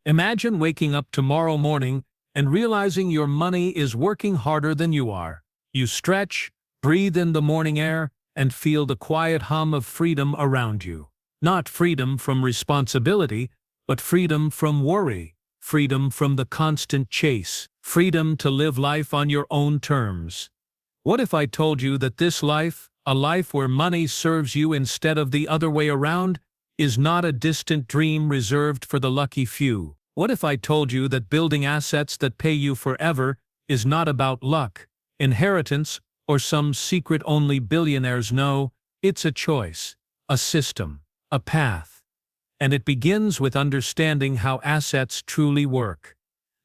Imagine waking up tomorrow morning and realizing your money is working harder than you are. You stretch, breathe in the morning air, and feel the quiet hum of freedom around you. Not freedom from responsibility, but freedom from worry, freedom from the constant chase, freedom to live life on your own terms. What if I told you that this life, a life where money serves you instead of the other way around, is not a distant dream reserved for the lucky few? What if I told you that building assets that pay you forever is not about luck, inheritance, or some secret only billionaires know? It's a choice, a system, a path. And it begins with understanding how assets truly work.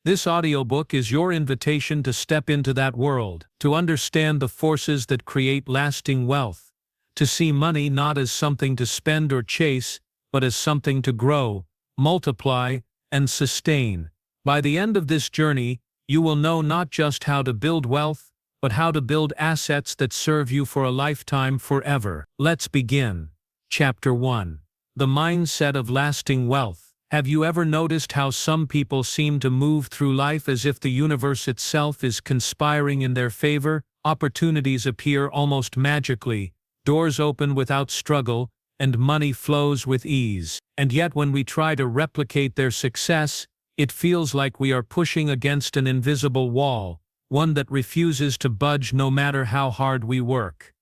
This audiobook is your invitation to step into that world, to understand the forces that create lasting wealth, to see money not as something to spend or chase, but as something to grow, multiply, and sustain. By the end of this journey, you will know not just how to build wealth, but how to build assets that serve you for a lifetime forever. Let's begin. Chapter 1. The Mindset of Lasting Wealth. Have you ever noticed how some people seem to move through life as if the universe itself is conspiring in their favor? Opportunities appear almost magically, doors open without struggle, and money flows with ease. And yet when we try to replicate their success, it feels like we are pushing against an invisible wall, one that refuses to budge no matter how hard we work.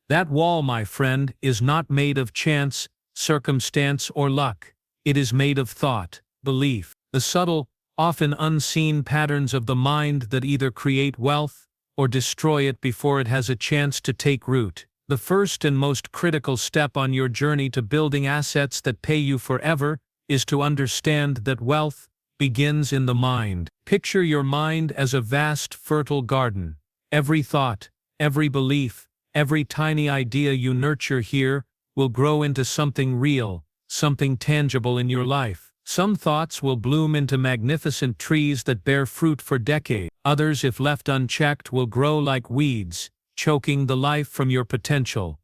That wall, my friend, is not made of chance, circumstance, or luck. It is made of thought, belief, the subtle, often unseen patterns of the mind that either create wealth or destroy it before it has a chance to take root. The first and most critical step on your journey to building assets that pay you forever is to understand that wealth begins in the mind. Picture your mind as a vast, fertile garden. Every thought, every belief, every tiny idea you nurture here will grow into something real, something tangible in your life. Some thoughts will bloom into magnificent trees that bear fruit for decades. Others, if left unchecked, will grow like weeds, choking the life from your potential.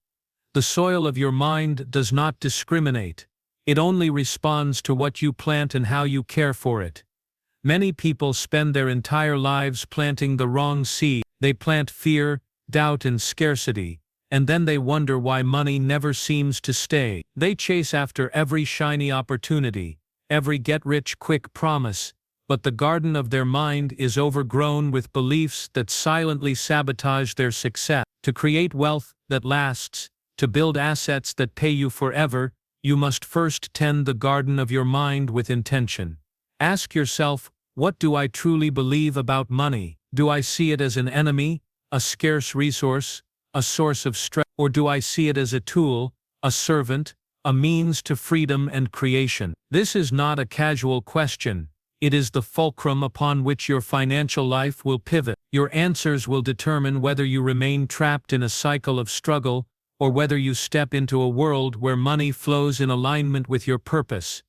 The soil of your mind does not discriminate. It only responds to what you plant and how you care for it. Many people spend their entire lives planting the wrong seed. They plant fear, doubt, and scarcity, and then they wonder why money never seems to stay. They chase after every shiny opportunity, every get-rich-quick promise, but the garden of their mind is overgrown with beliefs that silently sabotage their success. To create wealth that lasts, to build assets that pay you forever, you must first tend the garden of your mind with intention. Ask yourself, what do I truly believe about money? Do I see it as an enemy, a scarce resource, a source of stress, or do I see it as a tool, a servant, a means to freedom and creation? This is not a casual question. It is the fulcrum upon which your financial life will pivot. Your answers will determine whether you remain trapped in a cycle of struggle or whether you step into a world where money flows in alignment with your purpose.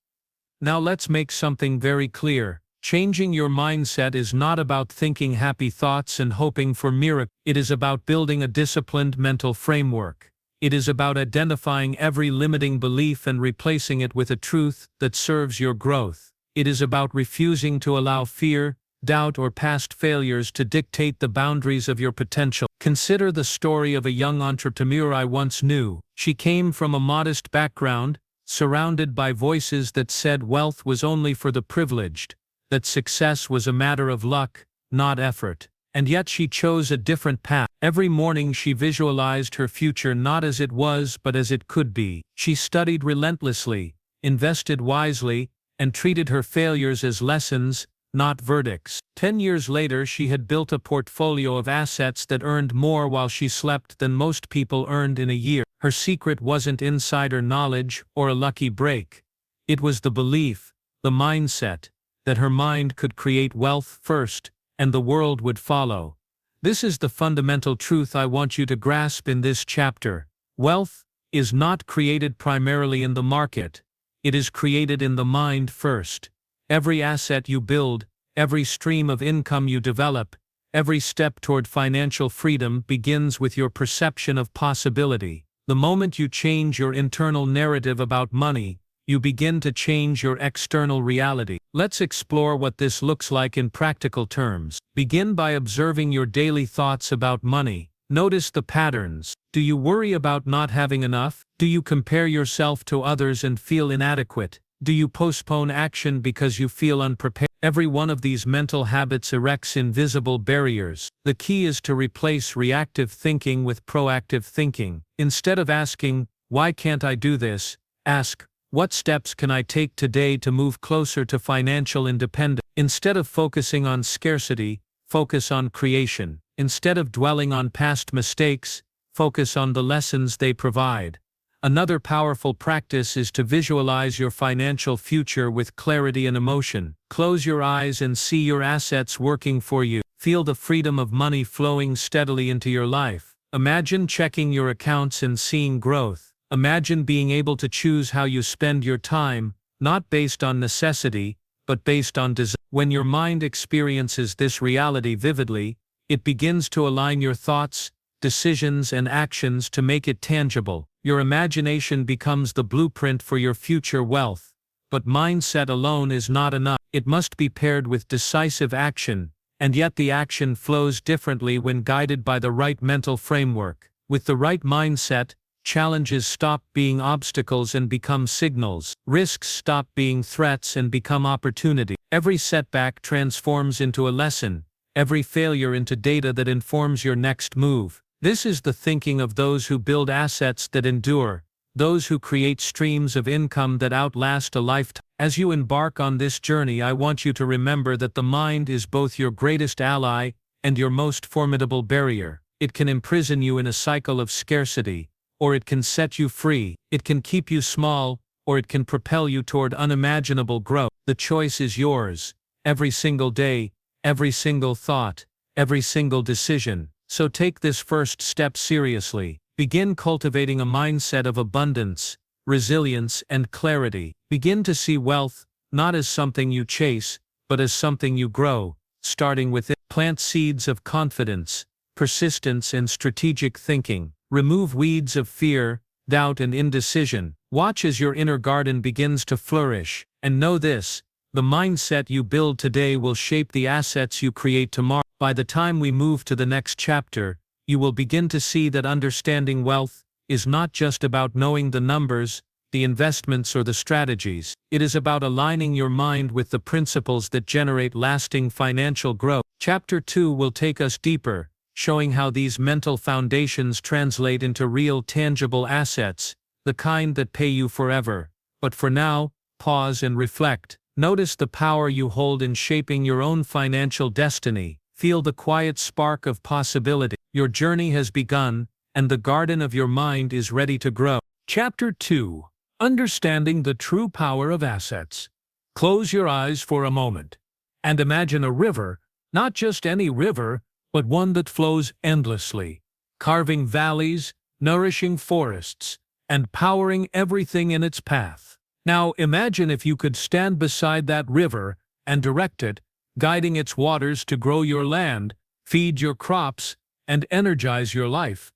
Now let's make something very clear. Changing your mindset is not about thinking happy thoughts and hoping for miracles. It is about building a disciplined mental framework. It is about identifying every limiting belief and replacing it with a truth that serves your growth. It is about refusing to allow fear, doubt, or past failures to dictate the boundaries of your potential. Consider the story of a young entrepreneur I once knew. She came from a modest background, surrounded by voices that said wealth was only for the privileged, that success was a matter of luck, not effort. And yet she chose a different path. Every morning she visualized her future not as it was but as it could be. She studied relentlessly, invested wisely, and treated her failures as lessons, not verdicts. 10 years later, she had built a portfolio of assets that earned more while she slept than most people earned in a year. Her secret wasn't insider knowledge or a lucky break. It was the belief, the mindset, that her mind could create wealth first, and the world would follow. This is the fundamental truth I want you to grasp in this chapter. Wealth is not created primarily in the market. It is created in the mind first. Every asset you build, every stream of income you develop, every step toward financial freedom begins with your perception of possibility. The moment you change your internal narrative about money, you begin to change your external reality. Let's explore what this looks like in practical terms. Begin by observing your daily thoughts about money. Notice the patterns. Do you worry about not having enough? Do you compare yourself to others and feel inadequate? Do you postpone action because you feel unprepared? Every one of these mental habits erects invisible barriers. The key is to replace reactive thinking with proactive thinking. Instead of asking, "Why can't I do this?" ask, "What steps can I take today to move closer to financial independence?" Instead of focusing on scarcity, focus on creation. Instead of dwelling on past mistakes, focus on the lessons they provide. Another powerful practice is to visualize your financial future with clarity and emotion. Close your eyes and see your assets working for you. Feel the freedom of money flowing steadily into your life. Imagine checking your accounts and seeing growth. Imagine being able to choose how you spend your time, not based on necessity, but based on desire. When your mind experiences this reality vividly, it begins to align your thoughts, decisions, and actions to make it tangible. Your imagination becomes the blueprint for your future wealth. But mindset alone is not enough. It must be paired with decisive action, and yet the action flows differently when guided by the right mental framework. With the right mindset, challenges stop being obstacles and become signals. Risks stop being threats and become opportunity. Every setback transforms into a lesson, every failure into data that informs your next move. This is the thinking of those who build assets that endure, those who create streams of income that outlast a lifetime. As you embark on this journey, I want you to remember that the mind is both your greatest ally and your most formidable barrier. It can imprison you in a cycle of scarcity, or it can set you free. It can keep you small, or it can propel you toward unimaginable growth. The choice is yours. Every single day, every single thought, every single decision. So take this first step seriously. Begin cultivating a mindset of abundance, resilience, and clarity. Begin to see wealth, not as something you chase, but as something you grow, starting with it. Plant seeds of confidence, persistence, and strategic thinking. Remove weeds of fear, doubt, and indecision. Watch as your inner garden begins to flourish. And know this, the mindset you build today will shape the assets you create tomorrow. By the time we move to the next chapter, you will begin to see that understanding wealth is not just about knowing the numbers, the investments, or the strategies. It is about aligning your mind with the principles that generate lasting financial growth. Chapter 2 will take us deeper, showing how these mental foundations translate into real tangible assets, the kind that pay you forever. But for now, pause and reflect. Notice the power you hold in shaping your own financial destiny. Feel the quiet spark of possibility. Your journey has begun, and the garden of your mind is ready to grow. Chapter 2. Understanding the True Power of Assets. Close your eyes for a moment, and imagine a river, not just any river, but one that flows endlessly, carving valleys, nourishing forests, and powering everything in its path. Now imagine if you could stand beside that river and direct it, guiding its waters to grow your land, feed your crops, and energize your life.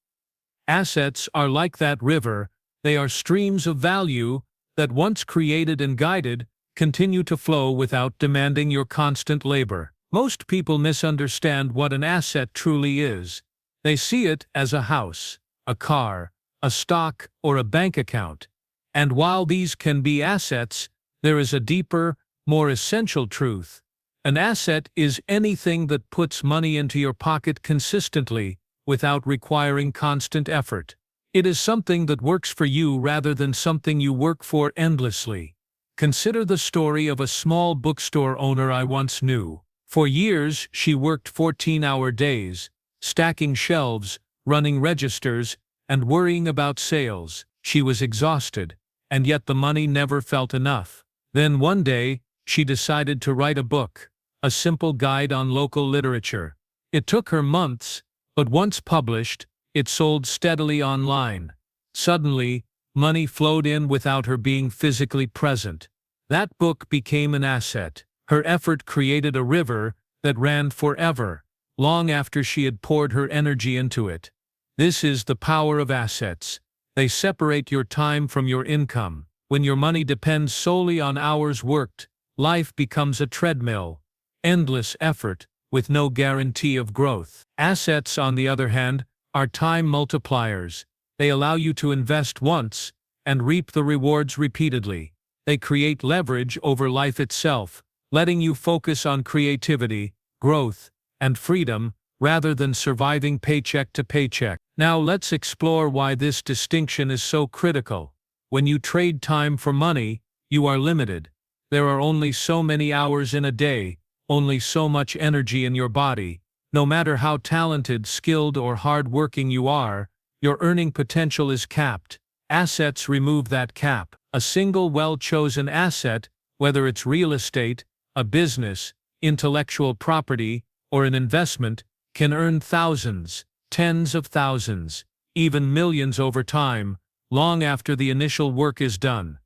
Assets are like that river. They are streams of value that, once created and guided, continue to flow without demanding your constant labor. Most people misunderstand what an asset truly is. They see it as a house, a car, a stock, or a bank account. And while these can be assets, there is a deeper, more essential truth. An asset is anything that puts money into your pocket consistently, without requiring constant effort. It is something that works for you rather than something you work for endlessly. Consider the story of a small bookstore owner I once knew. For years, she worked 14-hour days, stacking shelves, running registers, and worrying about sales. She was exhausted, and yet the money never felt enough. Then one day, she decided to write a book, a simple guide on local literature. It took her months, but once published, it sold steadily online. Suddenly, money flowed in without her being physically present. That book became an asset. Her effort created a river that ran forever, long after she had poured her energy into it. This is the power of assets. They separate your time from your income. When your money depends solely on hours worked, life becomes a treadmill. Endless effort, with no guarantee of growth. Assets, on the other hand, are time multipliers. They allow you to invest once and reap the rewards repeatedly. They create leverage over life itself, letting you focus on creativity, growth, and freedom rather than surviving paycheck to paycheck. Now let's explore why this distinction is so critical. When you trade time for money, you are limited. There are only so many hours in a day, only so much energy in your body. No matter how talented, skilled, or hard-working you are, your earning potential is capped. Assets remove that cap. A single well-chosen asset, whether it's real estate, a business, intellectual property, or an investment, can earn thousands, tens of thousands, even millions over time, long after the initial work is done.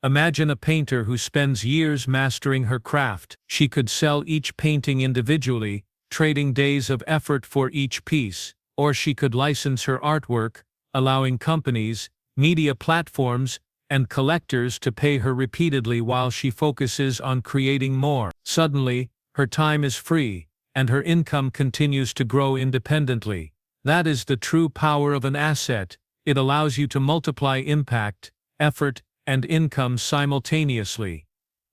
Imagine a painter who spends years mastering her craft. She could sell each painting individually, trading days of effort for each piece, or she could license her artwork, allowing companies, media platforms, and collectors to pay her repeatedly while she focuses on creating more. Suddenly, her time is free, and her income continues to grow independently. That is the true power of an asset. It allows you to multiply impact, effort, and income simultaneously.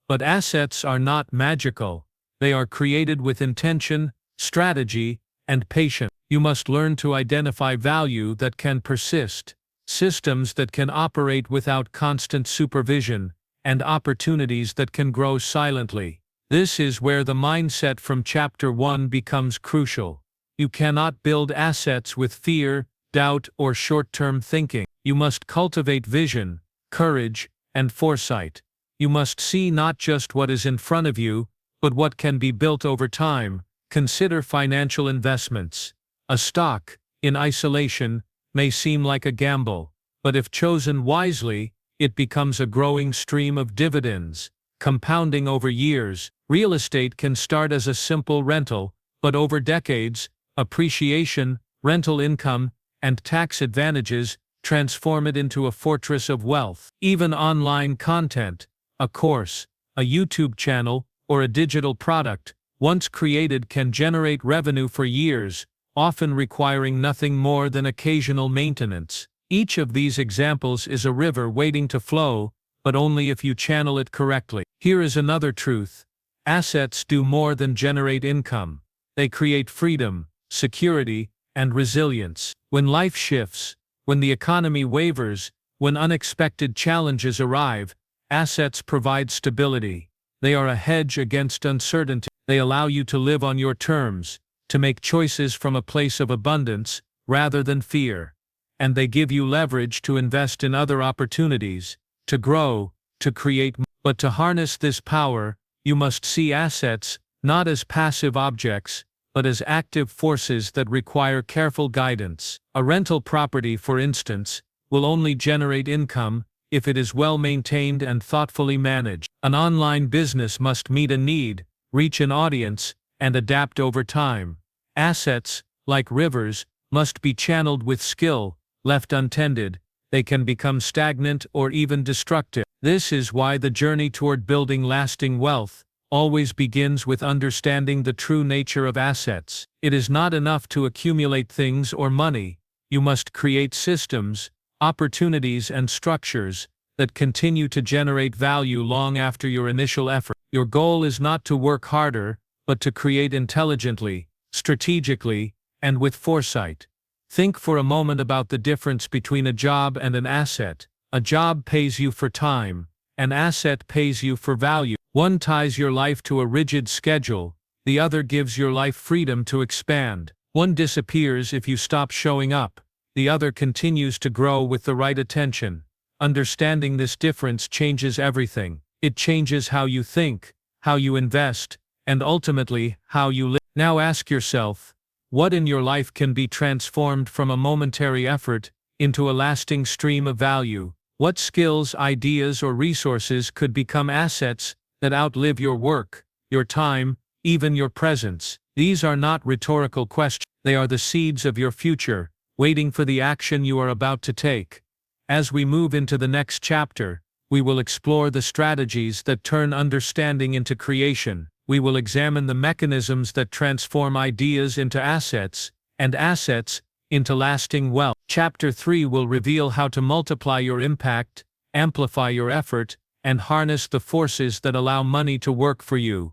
But assets are not magical. They are created with intention, strategy, and patience. You must learn to identify value that can persist, systems that can operate without constant supervision, and opportunities that can grow silently. This is where the mindset from Chapter 1 becomes crucial. You cannot build assets with fear, doubt, or short-term thinking. You must cultivate vision, courage, and foresight. You must see not just what is in front of you, but what can be built over time. Consider financial investments. A stock, in isolation, may seem like a gamble, but if chosen wisely, it becomes a growing stream of dividends, compounding over years. Real estate can start as a simple rental, but over decades, appreciation, rental income, and tax advantages transform it into a fortress of wealth. Even online content, a course, a YouTube channel, or a digital product, once created can generate revenue for years, often requiring nothing more than occasional maintenance. Each of these examples is a river waiting to flow, but only if you channel it correctly. Here is another truth. Assets do more than generate income. They create freedom, security, and resilience. When life shifts, when the economy wavers, when unexpected challenges arrive, assets provide stability. They are a hedge against uncertainty. They allow you to live on your terms, to make choices from a place of abundance, rather than fear. And they give you leverage to invest in other opportunities, to grow, to create. But to harness this power, you must see assets, not as passive objects, but as active forces that require careful guidance. A rental property, for instance, will only generate income if it is well maintained and thoughtfully managed. An online business must meet a need, reach an audience, and adapt over time. Assets, like rivers, must be channeled with skill. Left untended, they can become stagnant or even destructive. This is why the journey toward building lasting wealth always begins with understanding the true nature of assets. It is not enough to accumulate things or money. You must create systems, opportunities, and structures that continue to generate value long after your initial effort. Your goal is not to work harder, but to create intelligently, strategically, and with foresight. Think for a moment about the difference between a job and an asset. A job pays you for time. An asset pays you for value. One ties your life to a rigid schedule, the other gives your life freedom to expand. One disappears if you stop showing up, the other continues to grow with the right attention. Understanding this difference changes everything. It changes how you think, how you invest, and ultimately, how you live. Now ask yourself, what in your life can be transformed from a momentary effort into a lasting stream of value? What skills, ideas, or resources could become assets that outlive your work, your time, even your presence? These are not rhetorical questions. They are the seeds of your future, waiting for the action you are about to take. As we move into the next chapter, We will explore the strategies that turn understanding into creation. We will examine the mechanisms that transform ideas into assets, and assets into lasting wealth. Chapter 3 will reveal how to multiply your impact, amplify your effort, and harness the forces that allow money to work for you.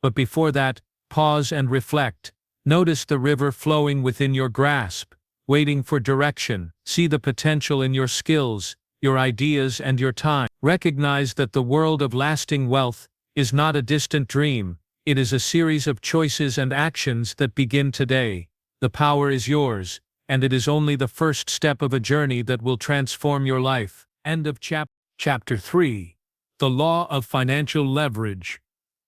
But before that, pause and reflect. Notice the river flowing within your grasp, waiting for direction. See the potential in your skills, your ideas, and your time. Recognize that the world of lasting wealth is not a distant dream. It is a series of choices and actions that begin today. The power is yours, and it is only the first step of a journey that will transform your life. End of Chapter 3. The Law of Financial Leverage.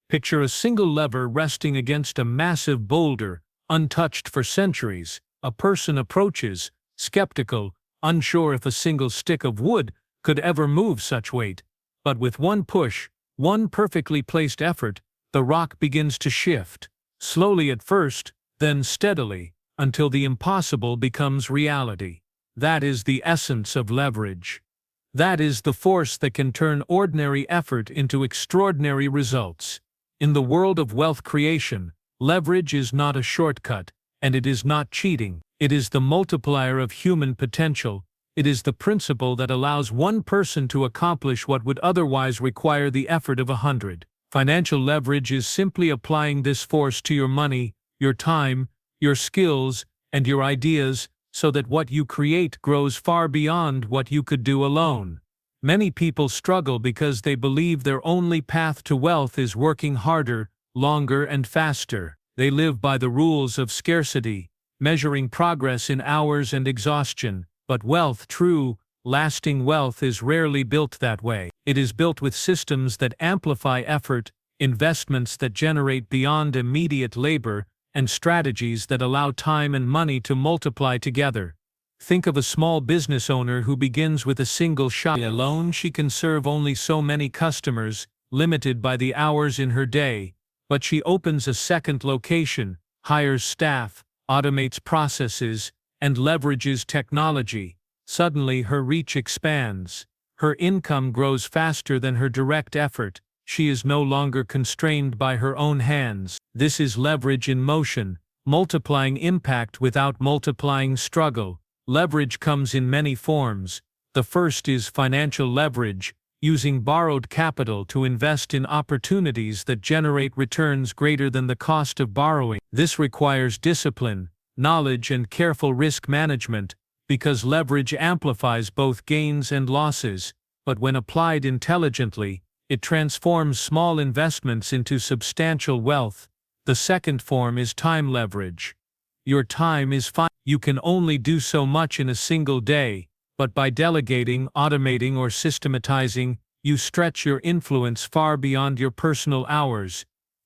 Picture a single lever resting against a massive boulder, untouched for centuries. A person approaches, skeptical, unsure if a single stick of wood could ever move such weight. But with one push, one perfectly placed effort, the rock begins to shift, slowly at first, then steadily, until the impossible becomes reality. That is the essence of leverage. That is the force that can turn ordinary effort into extraordinary results. In the world of wealth creation, leverage is not a shortcut, and it is not cheating. It is the multiplier of human potential. It is the principle that allows one person to accomplish what would otherwise require the effort of 100. Financial leverage is simply applying this force to your money, your time, your skills, and your ideas, so that what you create grows far beyond what you could do alone. Many people struggle because they believe their only path to wealth is working harder, longer, and faster. They live by the rules of scarcity, measuring progress in hours and exhaustion. But wealth, true, lasting wealth, is rarely built that way. It is built with systems that amplify effort, investments that generate beyond immediate labor, and strategies that allow time and money to multiply together. Think of a small business owner who begins with a single shop. Alone, she can serve only so many customers, limited by the hours in her day. But she opens a second location, hires staff, automates processes, and leverages technology. Suddenly her reach expands. Her income grows faster than her direct effort. She is no longer constrained by her own hands. This is leverage in motion, multiplying impact without multiplying struggle. Leverage comes in many forms. The first is financial leverage, using borrowed capital to invest in opportunities that generate returns greater than the cost of borrowing. This requires discipline, knowledge, and careful risk management, because leverage amplifies both gains and losses. But when applied intelligently, it transforms small investments into substantial wealth. The second form is time leverage. Your time is finite. You can only do so much in a single day, but by delegating, automating, or systematizing, you stretch your influence far beyond your personal hours.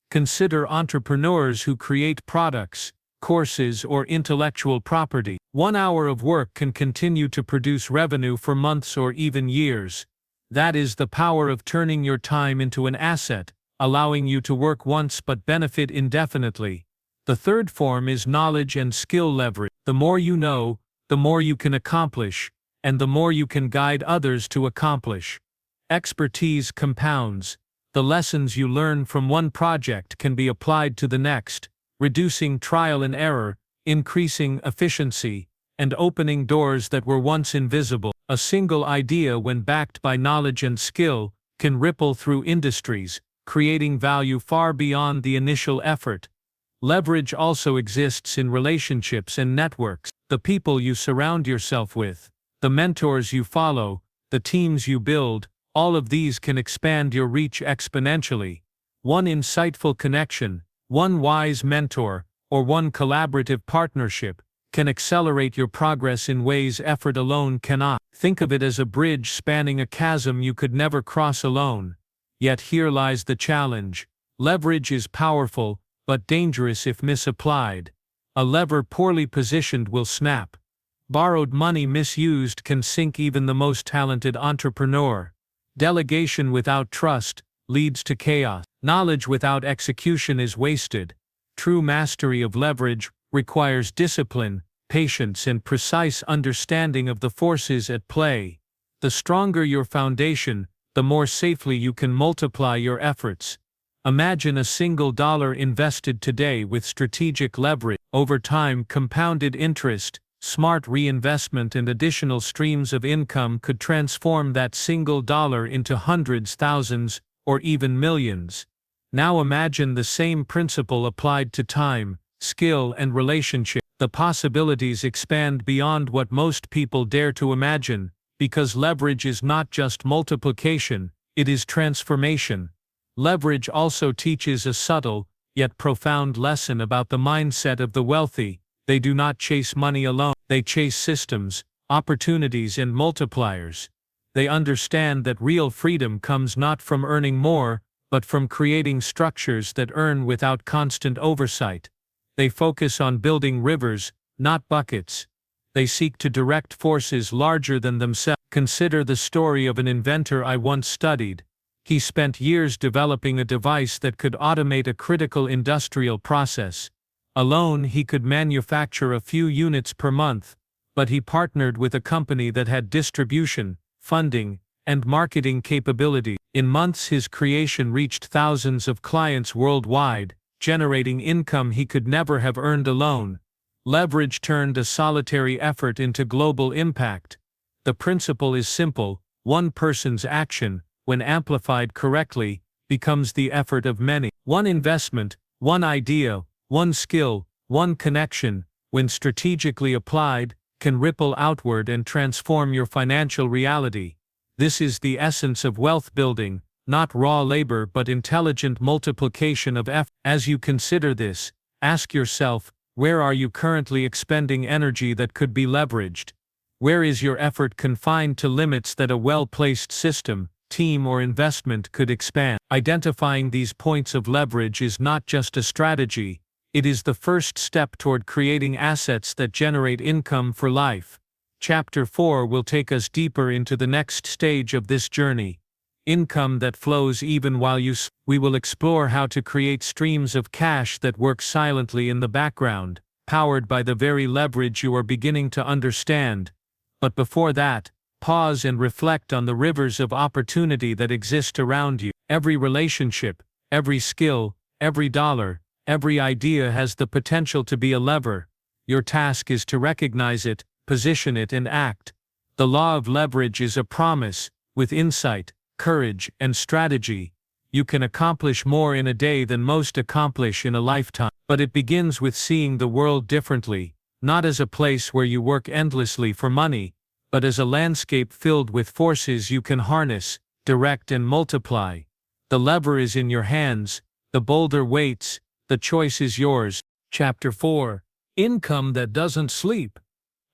Consider entrepreneurs who create products, courses, or intellectual property. 1 hour of work can continue to produce revenue for months or even years. That is the power of turning your time into an asset, allowing you to work once but benefit indefinitely. The third form is knowledge and skill leverage. The more you know, the more you can accomplish, and the more you can guide others to accomplish. Expertise compounds. The lessons you learn from one project can be applied to the next, reducing trial and error, increasing efficiency, and opening doors that were once invisible. A single idea, when backed by knowledge and skill, can ripple through industries, creating value far beyond the initial effort. Leverage also exists in relationships and networks. The people you surround yourself with, the mentors you follow, the teams you build, all of these can expand your reach exponentially. One insightful connection, one wise mentor, or one collaborative partnership can accelerate your progress in ways effort alone cannot. Think of it as a bridge spanning a chasm you could never cross alone. Yet here lies the challenge. Leverage is powerful, but dangerous if misapplied. A lever poorly positioned will snap. Borrowed money misused can sink even the most talented entrepreneur. Delegation without trust leads to chaos. Knowledge without execution is wasted. True mastery of leverage requires discipline, patience, and precise understanding of the forces at play. The stronger your foundation, the more safely you can multiply your efforts. Imagine a single dollar invested today with strategic leverage. Over time, compounded interest, smart reinvestment, and additional streams of income could transform that single dollar into hundreds, thousands, or even millions. Now imagine the same principle applied to time, skill, and relationship. The possibilities expand beyond what most people dare to imagine, because leverage is not just multiplication, it is transformation. Leverage also teaches a subtle, yet profound lesson about the mindset of the wealthy. They do not chase money alone, they chase systems, opportunities, and multipliers. They understand that real freedom comes not from earning more, but from creating structures that earn without constant oversight. They focus on building rivers, not buckets. They seek to direct forces larger than themselves. Consider the story of an inventor I once studied. He spent years developing a device that could automate a critical industrial process. Alone, he could manufacture a few units per month, but he partnered with a company that had distribution, funding, and marketing capability. In months, his creation reached thousands of clients worldwide, generating income he could never have earned alone. Leverage turned a solitary effort into global impact. The principle is simple: one person's action, when amplified correctly, becomes the effort of many. One investment, one idea, one skill, one connection, when strategically applied, can ripple outward and transform your financial reality. This is the essence of wealth building, not raw labor but intelligent multiplication of effort. As you consider this, ask yourself, where are you currently expending energy that could be leveraged? Where is your effort confined to limits that a well-placed system, team, or investment could expand? Identifying these points of leverage is not just a strategy, it is the first step toward creating assets that generate income for life. Chapter 4 will take us deeper into the next stage of this journey: income that flows even while you sleep. We will explore how to create streams of cash that work silently in the background, powered by the very leverage you are beginning to understand. But before that, pause and reflect on the rivers of opportunity that exist around you. Every relationship, every skill, every dollar, every idea has the potential to be a lever. Your task is to recognize it, position it, and act. The law of leverage is a promise: with insight, courage, and strategy, you can accomplish more in a day than most accomplish in a lifetime. But it begins with seeing the world differently, not as a place where you work endlessly for money, but as a landscape filled with forces you can harness, direct, and multiply. The lever is in your hands, the boulder waits, the choice is yours. Chapter 4: Income that doesn't sleep.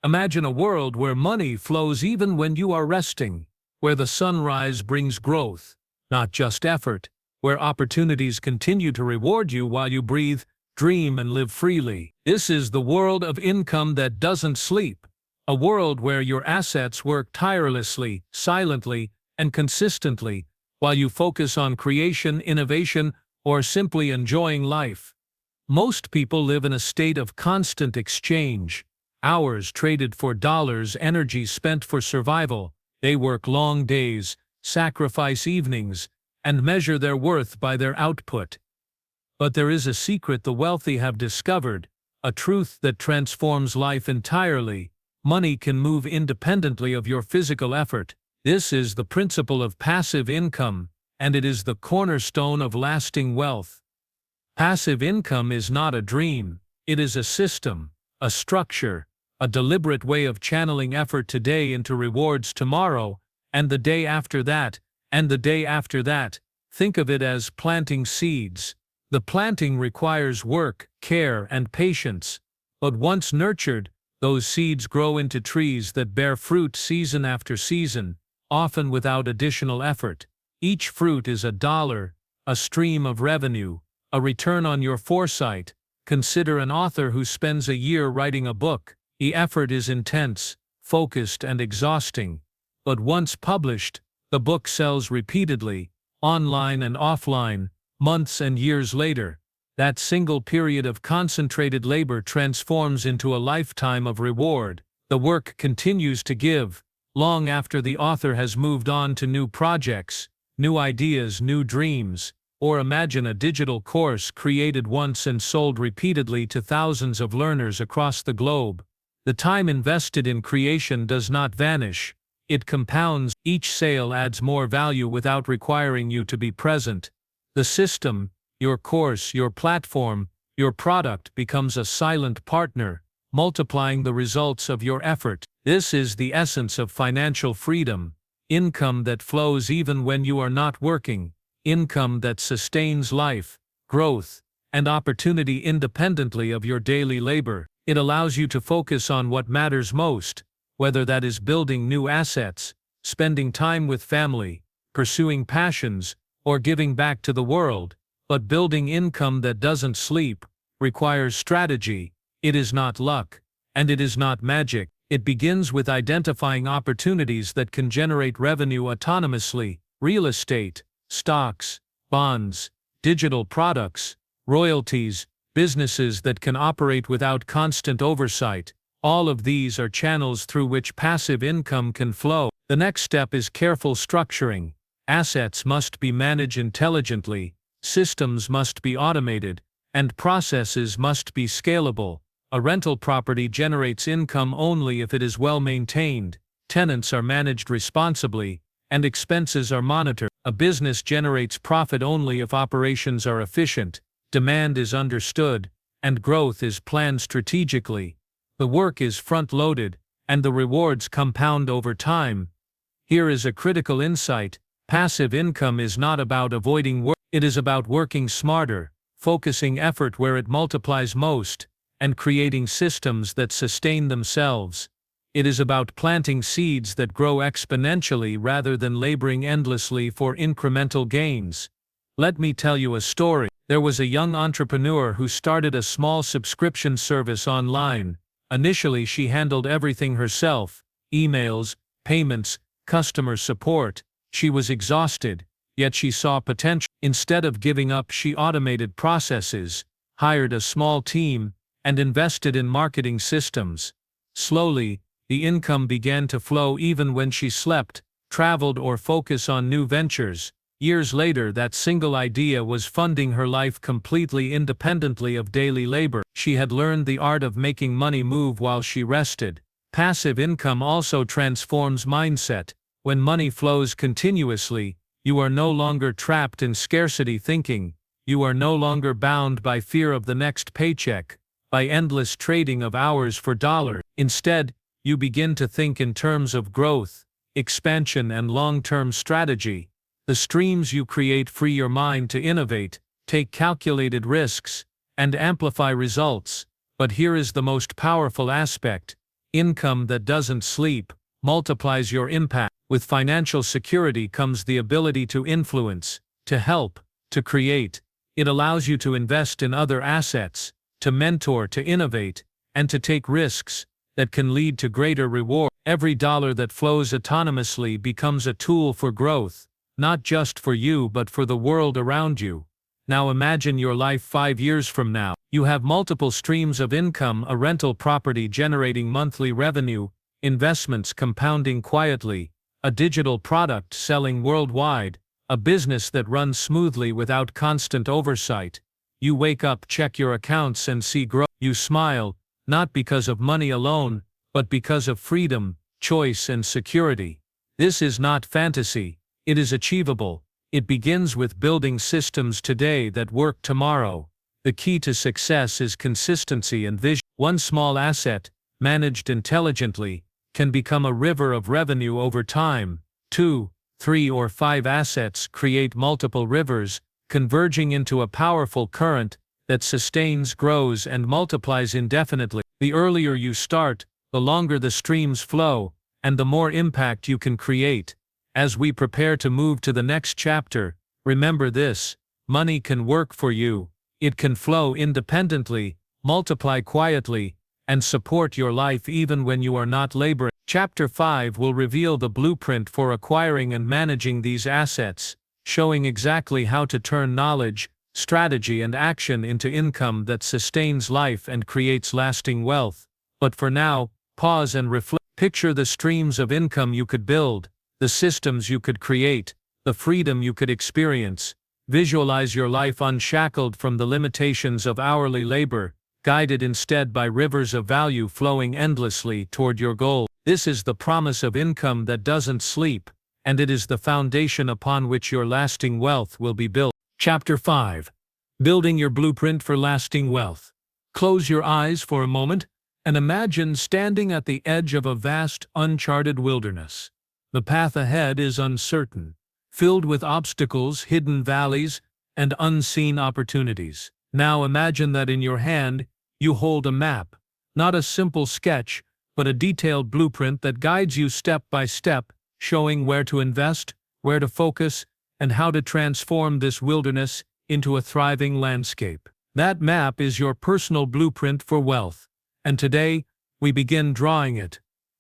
Imagine a world where money flows even when you are resting, where the sunrise brings growth, not just effort, where opportunities continue to reward you while you breathe, dream, and live freely. This is the world of income that doesn't sleep, a world where your assets work tirelessly, silently, and consistently, while you focus on creation, innovation, or simply enjoying life. Most people live in a state of constant exchange. Hours traded for dollars, energy spent for survival. They work long days, sacrifice evenings, and measure their worth by their output. But there is a secret the wealthy have discovered, a truth that transforms life entirely. Money can move independently of your physical effort. This is the principle of passive income, and it is the cornerstone of lasting wealth. Passive income is not a dream, it is a system, a structure, a deliberate way of channeling effort today into rewards tomorrow, and the day after that, and the day after that. Think of it as planting seeds. The planting requires work, care, and patience. But once nurtured, those seeds grow into trees that bear fruit season after season, often without additional effort. Each fruit is a dollar, a stream of revenue, a return on your foresight. Consider an author who spends a year writing a book. The effort is intense, focused, and exhausting. But once published, the book sells repeatedly, online and offline, months and years later. That single period of concentrated labor transforms into a lifetime of reward. The work continues to give, long after the author has moved on to new projects, new ideas, new dreams. Or imagine a digital course created once and sold repeatedly to thousands of learners across the globe. The time invested in creation does not vanish. It compounds. Each sale adds more value without requiring you to be present. The system, your course, your platform, your product becomes a silent partner, multiplying the results of your effort. This is the essence of financial freedom. Income that flows even when you are not working. Income that sustains life, growth, and opportunity independently of your daily labor. It allows you to focus on what matters most, whether that is building new assets, spending time with family, pursuing passions, or giving back to the world. But building income that doesn't sleep requires strategy. It is not luck, and it is not magic. It begins with identifying opportunities that can generate revenue autonomously: real estate, stocks, bonds, digital products, royalties, businesses that can operate without constant oversight. All of these are channels through which passive income can flow. The next step is careful structuring. Assets must be managed intelligently, systems must be automated, and processes must be scalable. A rental property generates income only if it is well maintained, tenants are managed responsibly, and expenses are monitored. A business generates profit only if operations are efficient, demand is understood, and growth is planned strategically. The work is front-loaded, and the rewards compound over time. Here is a critical insight: passive income is not about avoiding work, it is about working smarter, focusing effort where it multiplies most, and creating systems that sustain themselves. It is about planting seeds that grow exponentially rather than laboring endlessly for incremental gains. Let me tell you a story. There was a young entrepreneur who started a small subscription service online. Initially, she handled everything herself: emails, payments, customer support. She was exhausted, yet she saw potential. Instead of giving up, she automated processes, hired a small team, and invested in marketing systems. Slowly, the income began to flow even when she slept, traveled, or focused on new ventures. Years later, that single idea was funding her life completely independently of daily labor. She had learned the art of making money move while she rested. Passive income also transforms mindset. When money flows continuously, you are no longer trapped in scarcity thinking. You are no longer bound by fear of the next paycheck, by endless trading of hours for dollars. Instead, you begin to think in terms of growth, expansion, and long-term strategy. The streams you create free your mind to innovate, take calculated risks, and amplify results. But here is the most powerful aspect: income that doesn't sleep multiplies your impact. With financial security comes the ability to influence, to help, to create. It allows you to invest in other assets, to mentor, to innovate, and to take risks that can lead to greater reward. Every dollar that flows autonomously becomes a tool for growth, not just for you but for the world around you. Now imagine your life 5 years from now. You have multiple streams of income: a rental property generating monthly revenue, investments compounding quietly, a digital product selling worldwide, a business that runs smoothly without constant oversight. You wake up, check your accounts, and see growth. You smile, not because of money alone, but because of freedom, choice, and security. This is not fantasy, it is achievable. It begins with building systems today that work tomorrow. The key to success is consistency and vision. One small asset, managed intelligently, can become a river of revenue over time. 2, 3, or 5 assets create multiple rivers, converging into a powerful current that sustains, grows, and multiplies indefinitely. The earlier you start, the longer the streams flow, and the more impact you can create. As we prepare to move to the next chapter, remember this: money can work for you. It can flow independently, multiply quietly, and support your life even when you are not laboring. Chapter 5 will reveal the blueprint for acquiring and managing these assets, showing exactly how to turn knowledge, strategy, and action into income that sustains life and creates lasting wealth. But for now, pause and reflect. Picture the streams of income you could build, the systems you could create, the freedom you could experience. Visualize your life unshackled from the limitations of hourly labor, guided instead by rivers of value flowing endlessly toward your goal. This is the promise of income that doesn't sleep, and it is the foundation upon which your lasting wealth will be built. Chapter 5. Building your blueprint for lasting wealth. Close your eyes for a moment and imagine standing at the edge of a vast, uncharted wilderness. The path ahead is uncertain, filled with obstacles, hidden valleys, and unseen opportunities. Now imagine that in your hand you hold a map, not a simple sketch, but a detailed blueprint that guides you step by step, showing where to invest, where to focus, and how to transform this wilderness into a thriving landscape. That map is your personal blueprint for wealth, and today we begin drawing it.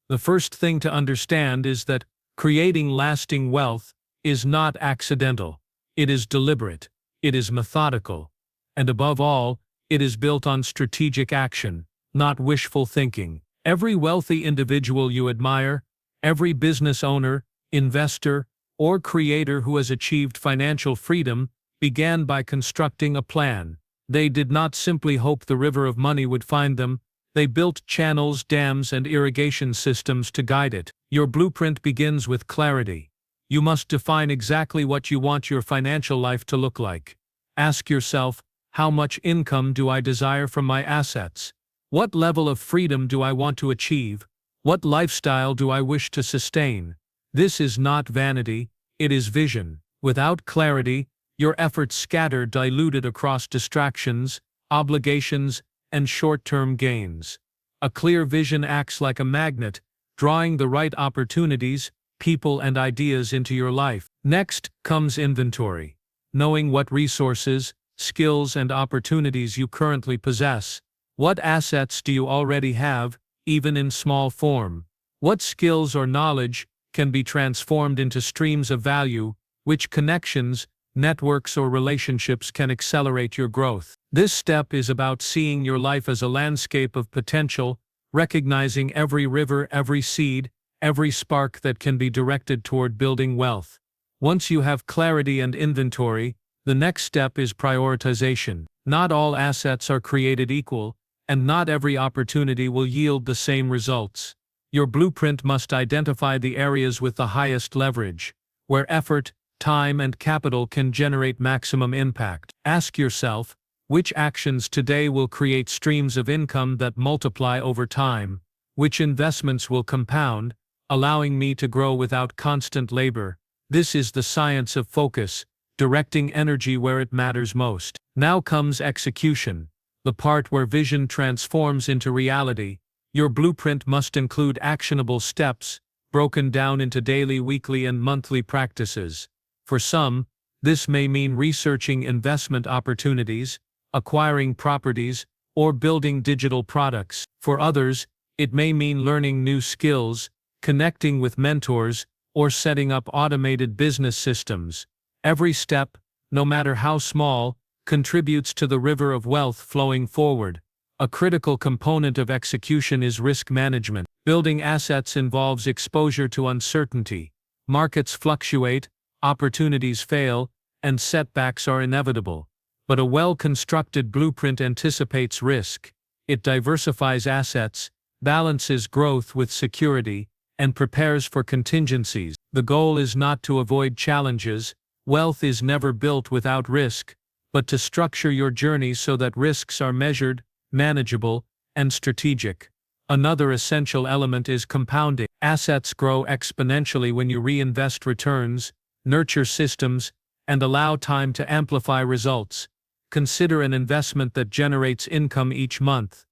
The first thing to understand is that creating lasting wealth is not accidental. It is deliberate, it is methodical, and above all, it is built on strategic action, not wishful thinking. Every wealthy individual you admire, every business owner, investor, or creator who has achieved financial freedom began by constructing a plan. They did not simply hope the river of money would find them, they built channels, dams, and irrigation systems to guide it. Your blueprint begins with clarity. You must define exactly what you want your financial life to look like. Ask yourself, how much income do I desire from my assets? What level of freedom do I want to achieve? What lifestyle do I wish to sustain? This is not vanity, it is vision. Without clarity, your efforts scatter, diluted across distractions, obligations, and short-term gains. A clear vision acts like a magnet, drawing the right opportunities, people, and ideas into your life. Next comes inventory. Knowing what resources, skills, and opportunities you currently possess. What assets do you already have, even in small form? What skills or knowledge can be transformed into streams of value? Which connections, networks, or relationships can accelerate your growth? This step is about seeing your life as a landscape of potential, recognizing every river, every seed, every spark that can be directed toward building wealth. Once you have clarity and inventory, the next step is prioritization. Not all assets are created equal, and not every opportunity will yield the same results. Your blueprint must identify the areas with the highest leverage, where effort, time, and capital can generate maximum impact. Ask yourself, which actions today will create streams of income that multiply over time? Which investments will compound, allowing me to grow without constant labor? This is the science of focus, directing energy where it matters most. Now comes execution, the part where vision transforms into reality. Your blueprint must include actionable steps, broken down into daily, weekly, and monthly practices. For some, this may mean researching investment opportunities, acquiring properties, or building digital products. For others, it may mean learning new skills, connecting with mentors, or setting up automated business systems. Every step, no matter how small, contributes to the river of wealth flowing forward. A critical component of execution is risk management. Building assets involves exposure to uncertainty. Markets fluctuate, opportunities fail, and setbacks are inevitable. But a well-constructed blueprint anticipates risk. It diversifies assets, balances growth with security, and prepares for contingencies. The goal is not to avoid challenges. Wealth is never built without risk, but to structure your journey so that risks are measured, manageable, and strategic. Another essential element is compounding. Assets grow exponentially when you reinvest returns, nurture systems, and allow time to amplify results. Consider an investment that generates income each month.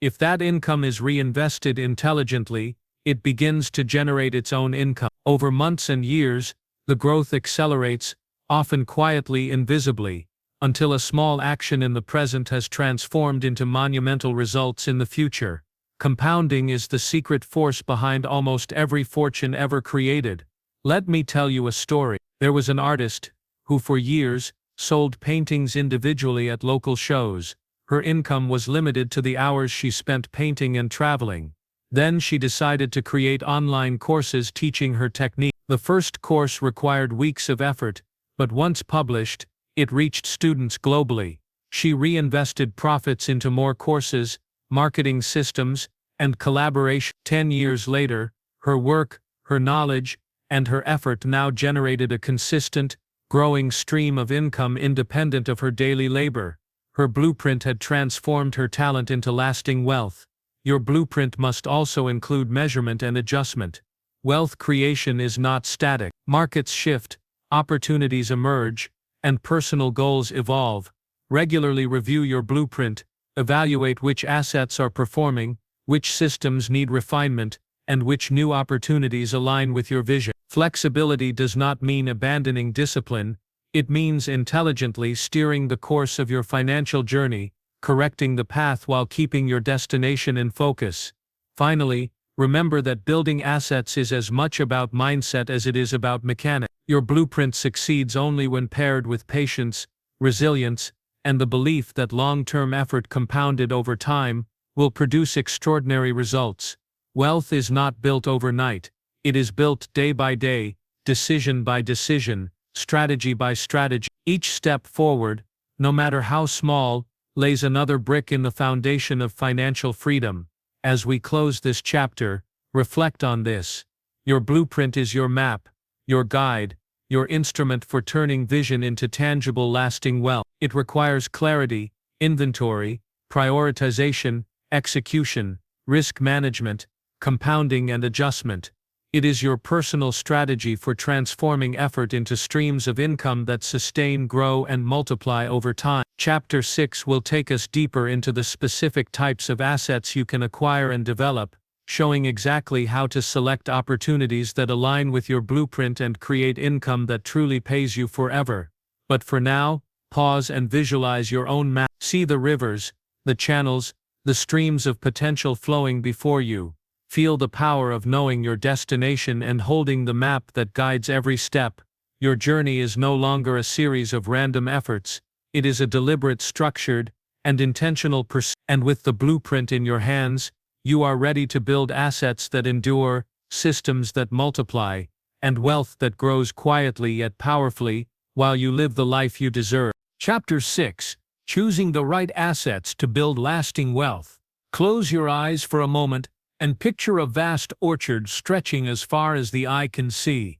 If that income is reinvested intelligently, it begins to generate its own income. Over months and years, the growth accelerates, often quietly, invisibly, until a small action in the present has transformed into monumental results in the future. Compounding is the secret force behind almost every fortune ever created. Let me tell you a story. There was an artist who for years sold paintings individually at local shows. Her income was limited to the hours she spent painting and traveling. Then she decided to create online courses teaching her technique. The first course required weeks of effort, but once published, it reached students globally. She reinvested profits into more courses, marketing systems, and collaboration. 10 years later, her work, her knowledge, and her effort now generated a consistent, growing stream of income independent of her daily labor. Her blueprint had transformed her talent into lasting wealth. Your blueprint must also include measurement and adjustment. Wealth creation is not static. Markets shift, opportunities emerge, and personal goals evolve. Regularly review your blueprint, evaluate which assets are performing, which systems need refinement, and which new opportunities align with your vision. Flexibility does not mean abandoning discipline, it means intelligently steering the course of your financial journey, correcting the path while keeping your destination in focus. Finally, remember that building assets is as much about mindset as it is about mechanics. Your blueprint succeeds only when paired with patience, resilience, and the belief that long-term effort compounded over time will produce extraordinary results. Wealth is not built overnight. It is built day by day, decision by decision, strategy by strategy. Each step forward, no matter how small, lays another brick in the foundation of financial freedom. As we close this chapter, reflect on this. Your blueprint is your map, your guide, your instrument for turning vision into tangible, lasting wealth. It requires clarity, inventory, prioritization, execution, risk management, compounding, and adjustment. It is your personal strategy for transforming effort into streams of income that sustain, grow, and multiply over time. Chapter 6 will take us deeper into the specific types of assets you can acquire and develop, showing exactly how to select opportunities that align with your blueprint and create income that truly pays you forever. But for now, pause and visualize your own map. See the rivers, the channels, the streams of potential flowing before you. Feel the power of knowing your destination and holding the map that guides every step. Your journey is no longer a series of random efforts, it is a deliberate, structured, and intentional pursuit. And with the blueprint in your hands, you are ready to build assets that endure, systems that multiply, and wealth that grows quietly yet powerfully, while you live the life you deserve. Chapter 6: Choosing the Right Assets to Build Lasting Wealth. Close your eyes for a moment and picture a vast orchard stretching as far as the eye can see.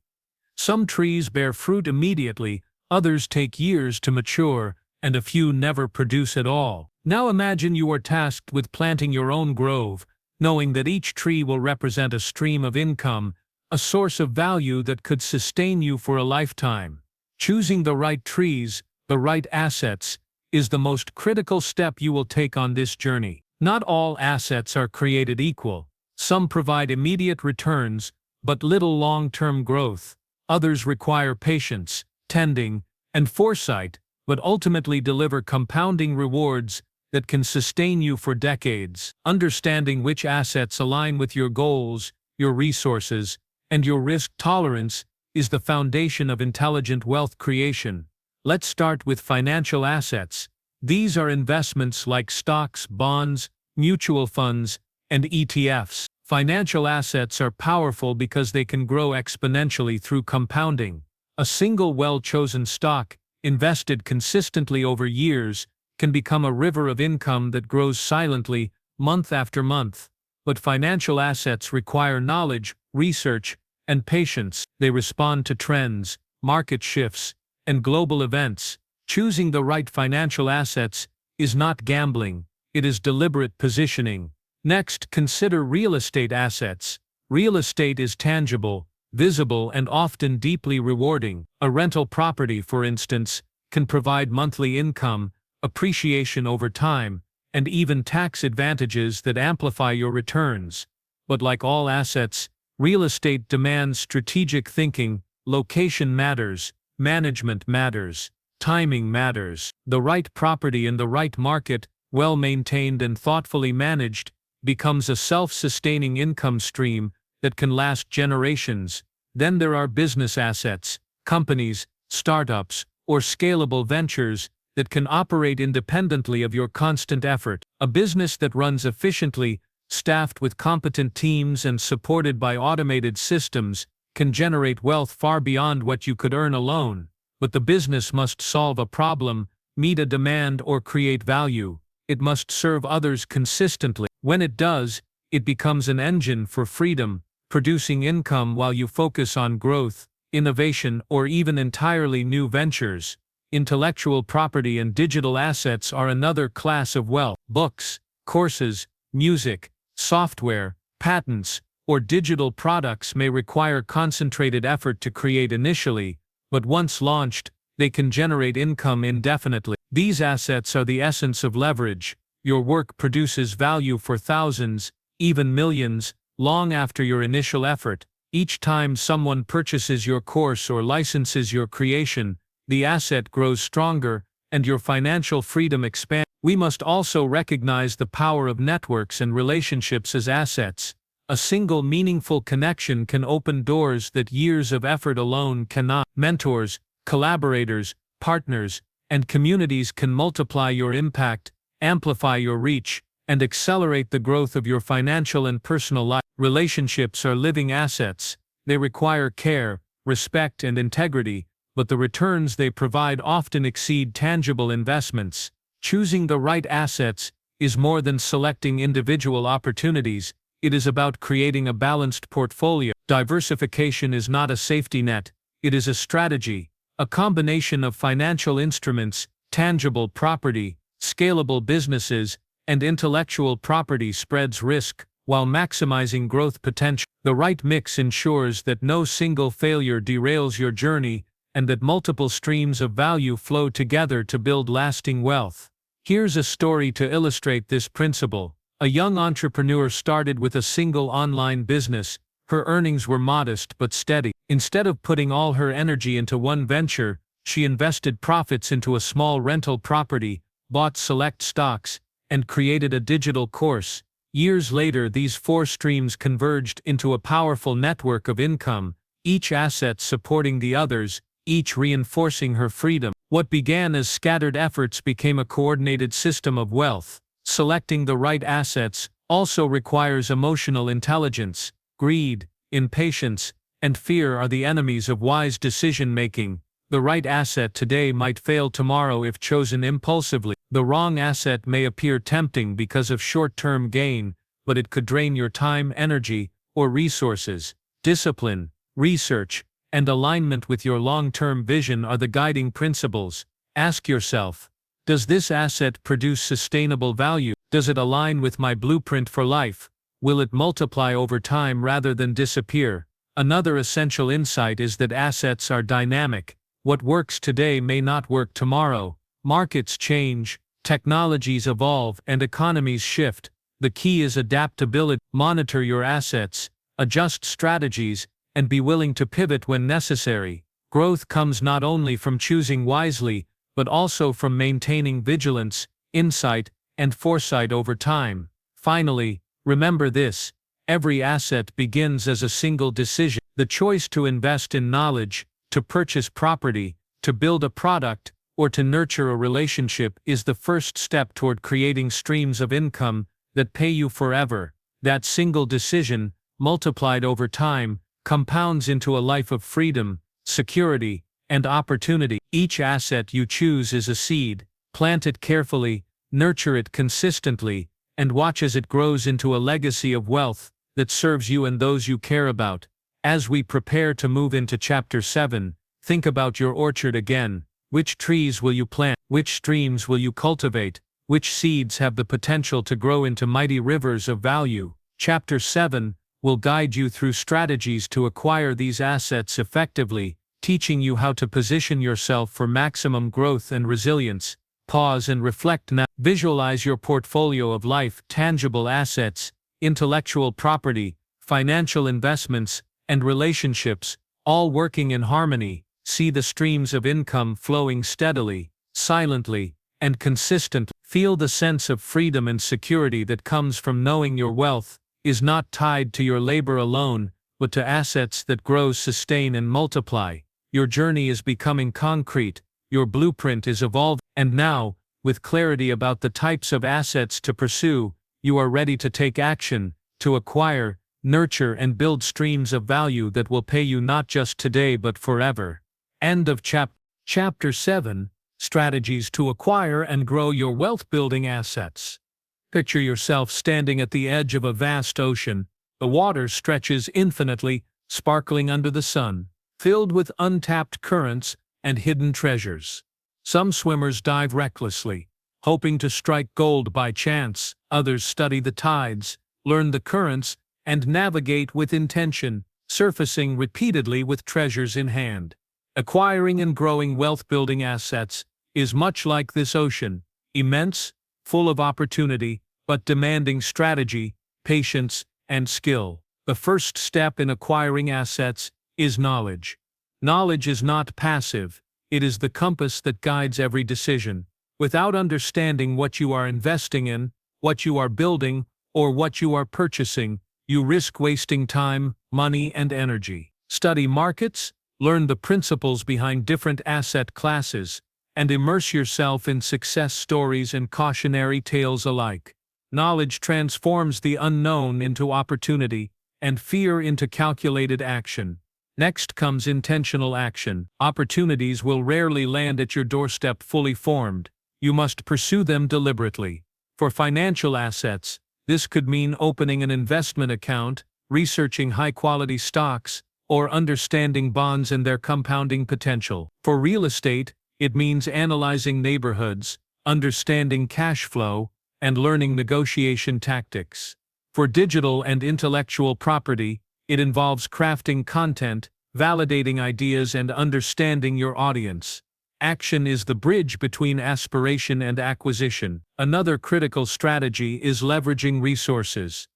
Some trees bear fruit immediately, others take years to mature, and a few never produce at all. Now imagine you are tasked with planting your own grove, knowing that each tree will represent a stream of income, a source of value that could sustain you for a lifetime. Choosing the right trees, the right assets, is the most critical step you will take on this journey. Not all assets are created equal. Some provide immediate returns, but little long-term growth. Others require patience, tending, and foresight, but ultimately deliver compounding rewards that can sustain you for decades. Understanding which assets align with your goals, your resources, and your risk tolerance is the foundation of intelligent wealth creation. Let's start with financial assets. These are investments like stocks, bonds, mutual funds, and ETFs. Financial assets are powerful because they can grow exponentially through compounding. A single well-chosen stock, invested consistently over years, can become a river of income that grows silently, month after month. But financial assets require knowledge, research, and patience. They respond to trends, market shifts, and global events. Choosing the right financial assets is not gambling, it is deliberate positioning. Next, consider real estate assets. Real estate is tangible, visible, and often deeply rewarding. A rental property, for instance, can provide monthly income, appreciation over time, and even tax advantages that amplify your returns. But like all assets, real estate demands strategic thinking. Location matters, management matters, timing matters. The right property in the right market, well maintained and thoughtfully managed, becomes a self-sustaining income stream that can last generations. Then there are business assets, companies, startups, or scalable ventures that can operate independently of your constant effort. A business that runs efficiently, staffed with competent teams and supported by automated systems, can generate wealth far beyond what you could earn alone. But the business must solve a problem, meet a demand, or create value. It must serve others consistently. When it does, it becomes an engine for freedom, producing income while you focus on growth, innovation, or even entirely new ventures. Intellectual property and digital assets are another class of wealth. Books, courses, music, software, patents, or digital products may require concentrated effort to create initially, but once launched, they can generate income indefinitely. These assets are the essence of leverage. Your work produces value for thousands, even millions, long after your initial effort. Each time someone purchases your course or licenses your creation, the asset grows stronger, and your financial freedom expands. We must also recognize the power of networks and relationships as assets. A single meaningful connection can open doors that years of effort alone cannot. Mentors, collaborators, partners, and communities can multiply your impact, amplify your reach, and accelerate the growth of your financial and personal life. Relationships are living assets. They require care, respect, and integrity, but the returns they provide often exceed tangible investments. Choosing the right assets is more than selecting individual opportunities. It is about creating a balanced portfolio. Diversification is not a safety net, it is a strategy, a combination of financial instruments, tangible property, scalable businesses, and intellectual property spreads risk while maximizing growth potential. The right mix ensures that no single failure derails your journey and that multiple streams of value flow together to build lasting wealth. Here's a story to illustrate this principle. A young entrepreneur started with a single online business. Her earnings were modest but steady. Instead of putting all her energy into one venture, she invested profits into a small rental property, bought select stocks, and created a digital course. Years later, these four streams converged into a powerful network of income, each asset supporting the others, each reinforcing her freedom. What began as scattered efforts became a coordinated system of wealth. Selecting the right assets also requires emotional intelligence. Greed, impatience, and fear are the enemies of wise decision-making. The right asset today might fail tomorrow if chosen impulsively. The wrong asset may appear tempting because of short-term gain, but it could drain your time, energy, or resources. Discipline, research, and alignment with your long-term vision are the guiding principles. Ask yourself, does this asset produce sustainable value? Does it align with my blueprint for life? Will it multiply over time rather than disappear? Another essential insight is that assets are dynamic. What works today may not work tomorrow. Markets change, technologies evolve, and economies shift. The key is adaptability. Monitor your assets, adjust strategies, and be willing to pivot when necessary. Growth comes not only from choosing wisely, but also from maintaining vigilance, insight, and foresight over time. Finally, remember this: every asset begins as a single decision. The choice to invest in knowledge, to purchase property, to build a product, or to nurture a relationship is the first step toward creating streams of income that pay you forever. That single decision, multiplied over time, compounds into a life of freedom, security, and opportunity. Each asset you choose is a seed. Plant it carefully, nurture it consistently, and watch as it grows into a legacy of wealth that serves you and those you care about. As we prepare to move into Chapter 7, think about your orchard again. Which trees will you plant? Which streams will you cultivate? Which seeds have the potential to grow into mighty rivers of value? Chapter 7 will guide you through strategies to acquire these assets effectively, teaching you how to position yourself for maximum growth and resilience. Pause and reflect now. Visualize your portfolio of life, tangible assets, intellectual property, financial investments, and relationships, all working in harmony. See the streams of income flowing steadily, silently, and consistently. Feel the sense of freedom and security that comes from knowing your wealth is not tied to your labor alone, but to assets that grow, sustain, and multiply. Your journey is becoming concrete, your blueprint is evolving, and now, with clarity about the types of assets to pursue, you are ready to take action, to acquire, nurture and build streams of value that will pay you not just today but forever. End of Chapter 7, Strategies to Acquire and Grow Your Wealth-Building Assets. Picture yourself standing at the edge of a vast ocean. The water stretches infinitely, sparkling under the sun, filled with untapped currents and hidden treasures. Some swimmers dive recklessly, hoping to strike gold by chance. Others study the tides, learn the currents, and navigate with intention, surfacing repeatedly with treasures in hand. Acquiring and growing wealth-building assets is much like this ocean, immense, full of opportunity, but demanding strategy, patience, and skill. The first step in acquiring assets is knowledge. Knowledge is not passive, it is the compass that guides every decision. Without understanding what you are investing in, what you are building, or what you are purchasing, you risk wasting time, money, and energy. Study markets, learn the principles behind different asset classes, and immerse yourself in success stories and cautionary tales alike. Knowledge transforms the unknown into opportunity, and fear into calculated action. Next comes intentional action. Opportunities will rarely land at your doorstep fully formed. You must pursue them deliberately. For financial assets, this could mean opening an investment account, researching high-quality stocks, or understanding bonds and their compounding potential. For real estate, it means analyzing neighborhoods, understanding cash flow, and learning negotiation tactics. For digital and intellectual property, it involves crafting content, validating ideas, and understanding your audience. Action is the bridge between aspiration and acquisition. Another critical strategy is leveraging resources.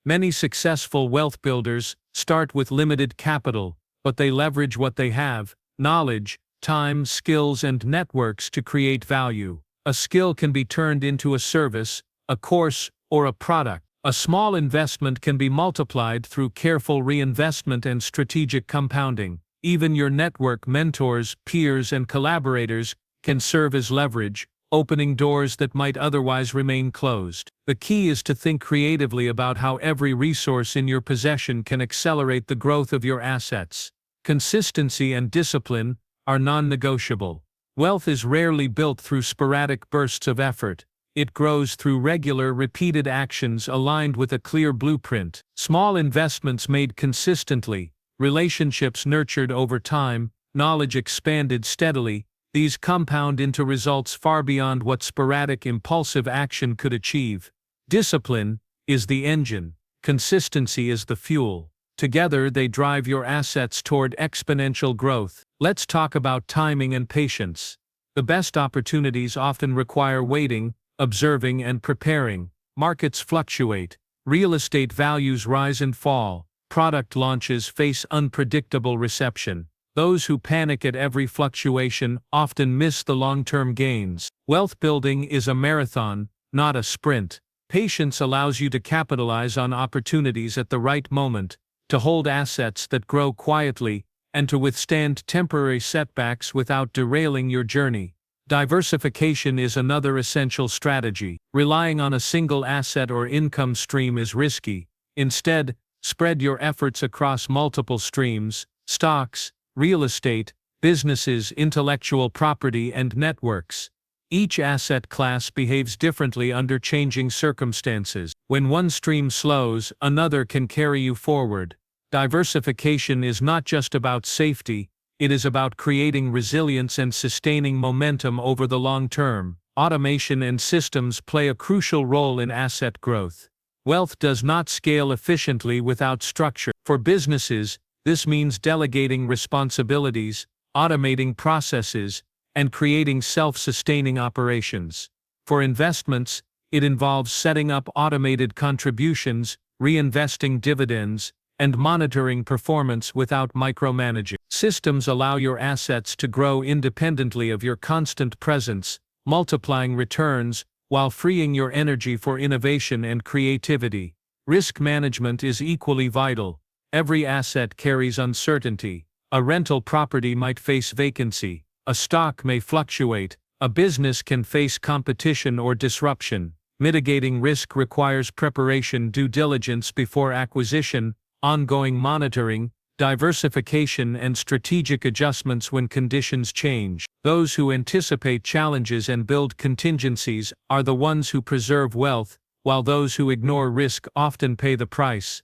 Many successful wealth builders start with limited capital, but they leverage what they have: knowledge, time, skills, and networks to create value. A skill can be turned into a service, a course, or a product. A small investment can be multiplied through careful reinvestment and strategic compounding. Even your network, mentors, peers, and collaborators can serve as leverage, opening doors that might otherwise remain closed. The key is to think creatively about how every resource in your possession can accelerate the growth of your assets. Consistency and discipline are non-negotiable. Wealth is rarely built through sporadic bursts of effort. It grows through regular, repeated actions aligned with a clear blueprint. Small investments made consistently, relationships nurtured over time, knowledge expanded steadily, these compound into results far beyond what sporadic impulsive action could achieve. Discipline is the engine, consistency is the fuel. Together they drive your assets toward exponential growth. Let's talk about timing and patience. The best opportunities often require waiting, observing, and preparing. Markets fluctuate, real estate values rise and fall, product launches face unpredictable reception. Those who panic at every fluctuation often miss the long-term gains. Wealth building is a marathon, not a sprint. Patience allows you to capitalize on opportunities at the right moment, to hold assets that grow quietly, and to withstand temporary setbacks without derailing your journey. Diversification is another essential strategy. Relying on a single asset or income stream is risky. Instead, spread your efforts across multiple streams: stocks, real estate, businesses, intellectual property, and networks. Each asset class behaves differently under changing circumstances. When one stream slows, another can carry you forward. Diversification is not just about safety, it is about creating resilience and sustaining momentum over the long term. Automation and systems play a crucial role in asset growth. Wealth does not scale efficiently without structure. For businesses, this means delegating responsibilities, automating processes, and creating self-sustaining operations. For investments, it involves setting up automated contributions, reinvesting dividends, and monitoring performance without micromanaging. Systems allow your assets to grow independently of your constant presence, multiplying returns, while freeing your energy for innovation and creativity. Risk management is equally vital. Every asset carries uncertainty. A rental property might face vacancy. A stock may fluctuate. A business can face competition or disruption. Mitigating risk requires preparation, due diligence before acquisition, ongoing monitoring, diversification, and strategic adjustments when conditions change. Those who anticipate challenges and build contingencies are the ones who preserve wealth, while those who ignore risk often pay the price.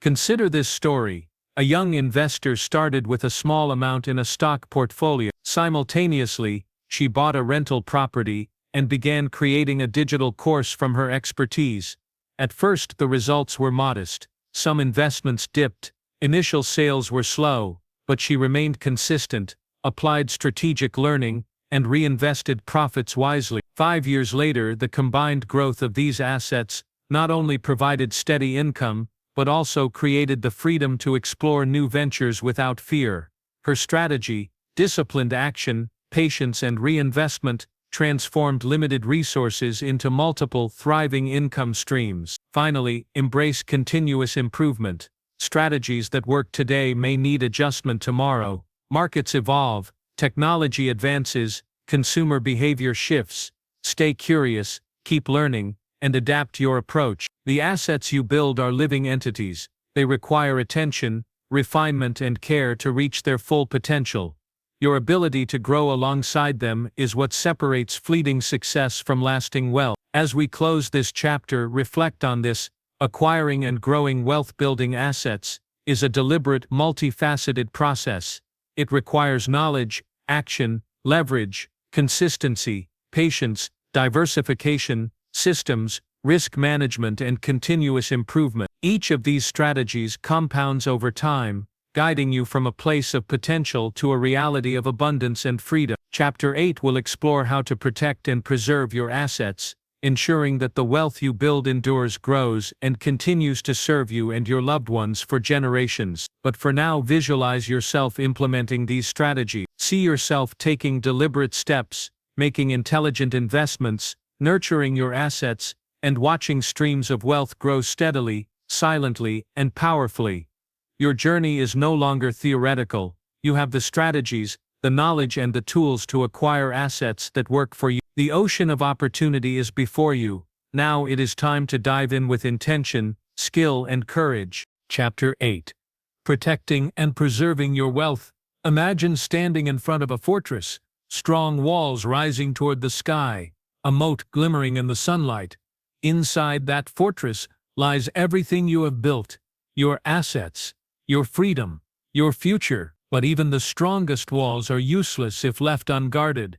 Consider this story. A young investor started with a small amount in a stock portfolio. Simultaneously, she bought a rental property and began creating a digital course from her expertise. At first, the results were modest. Some investments dipped, initial sales were slow, but she remained consistent, applied strategic learning, and reinvested profits wisely. 5 years later, the combined growth of these assets not only provided steady income, but also created the freedom to explore new ventures without fear. Her strategy, disciplined action, patience, and reinvestment transformed limited resources into multiple thriving income streams. Finally, embrace continuous improvement. Strategies that work today may need adjustment tomorrow. Markets evolve, technology advances, consumer behavior shifts. Stay curious, keep learning, and adapt your approach. The assets you build are living entities. They require attention, refinement, and care to reach their full potential. Your ability to grow alongside them is what separates fleeting success from lasting wealth. As we close this chapter, reflect on this. Acquiring and growing wealth-building assets is a deliberate, multifaceted process. It requires knowledge, action, leverage, consistency, patience, diversification, systems, risk management, and continuous improvement. Each of these strategies compounds over time, guiding you from a place of potential to a reality of abundance and freedom. Chapter 8 will explore how to protect and preserve your assets, ensuring that the wealth you build endures, grows, and continues to serve you and your loved ones for generations. But for now, visualize yourself implementing these strategies. See yourself taking deliberate steps, making intelligent investments, nurturing your assets, and watching streams of wealth grow steadily, silently, and powerfully. Your journey is no longer theoretical. You have the strategies, the knowledge, and the tools to acquire assets that work for you. The ocean of opportunity is before you. Now it is time to dive in with intention, skill, and courage. Chapter 8. Protecting and preserving your wealth. Imagine standing in front of a fortress, strong walls rising toward the sky, a moat glimmering in the sunlight. Inside that fortress lies everything you have built, your assets, your freedom, your future. But even the strongest walls are useless if left unguarded.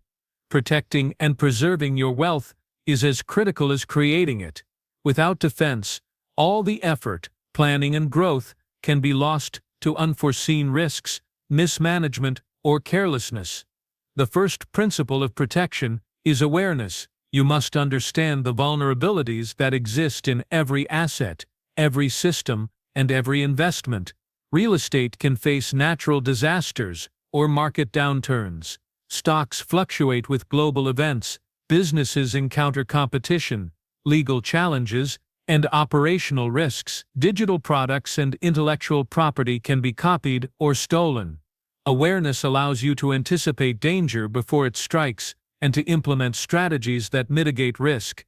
Protecting and preserving your wealth is as critical as creating it. Without defense, all the effort, planning, and growth can be lost to unforeseen risks, mismanagement, or carelessness. The first principle of protection is awareness. You must understand the vulnerabilities that exist in every asset, every system, and every investment. Real estate can face natural disasters or market downturns. Stocks fluctuate with global events. Businesses encounter competition, legal challenges, and operational risks. Digital products and intellectual property can be copied or stolen. Awareness allows you to anticipate danger before it strikes and to implement strategies that mitigate risk.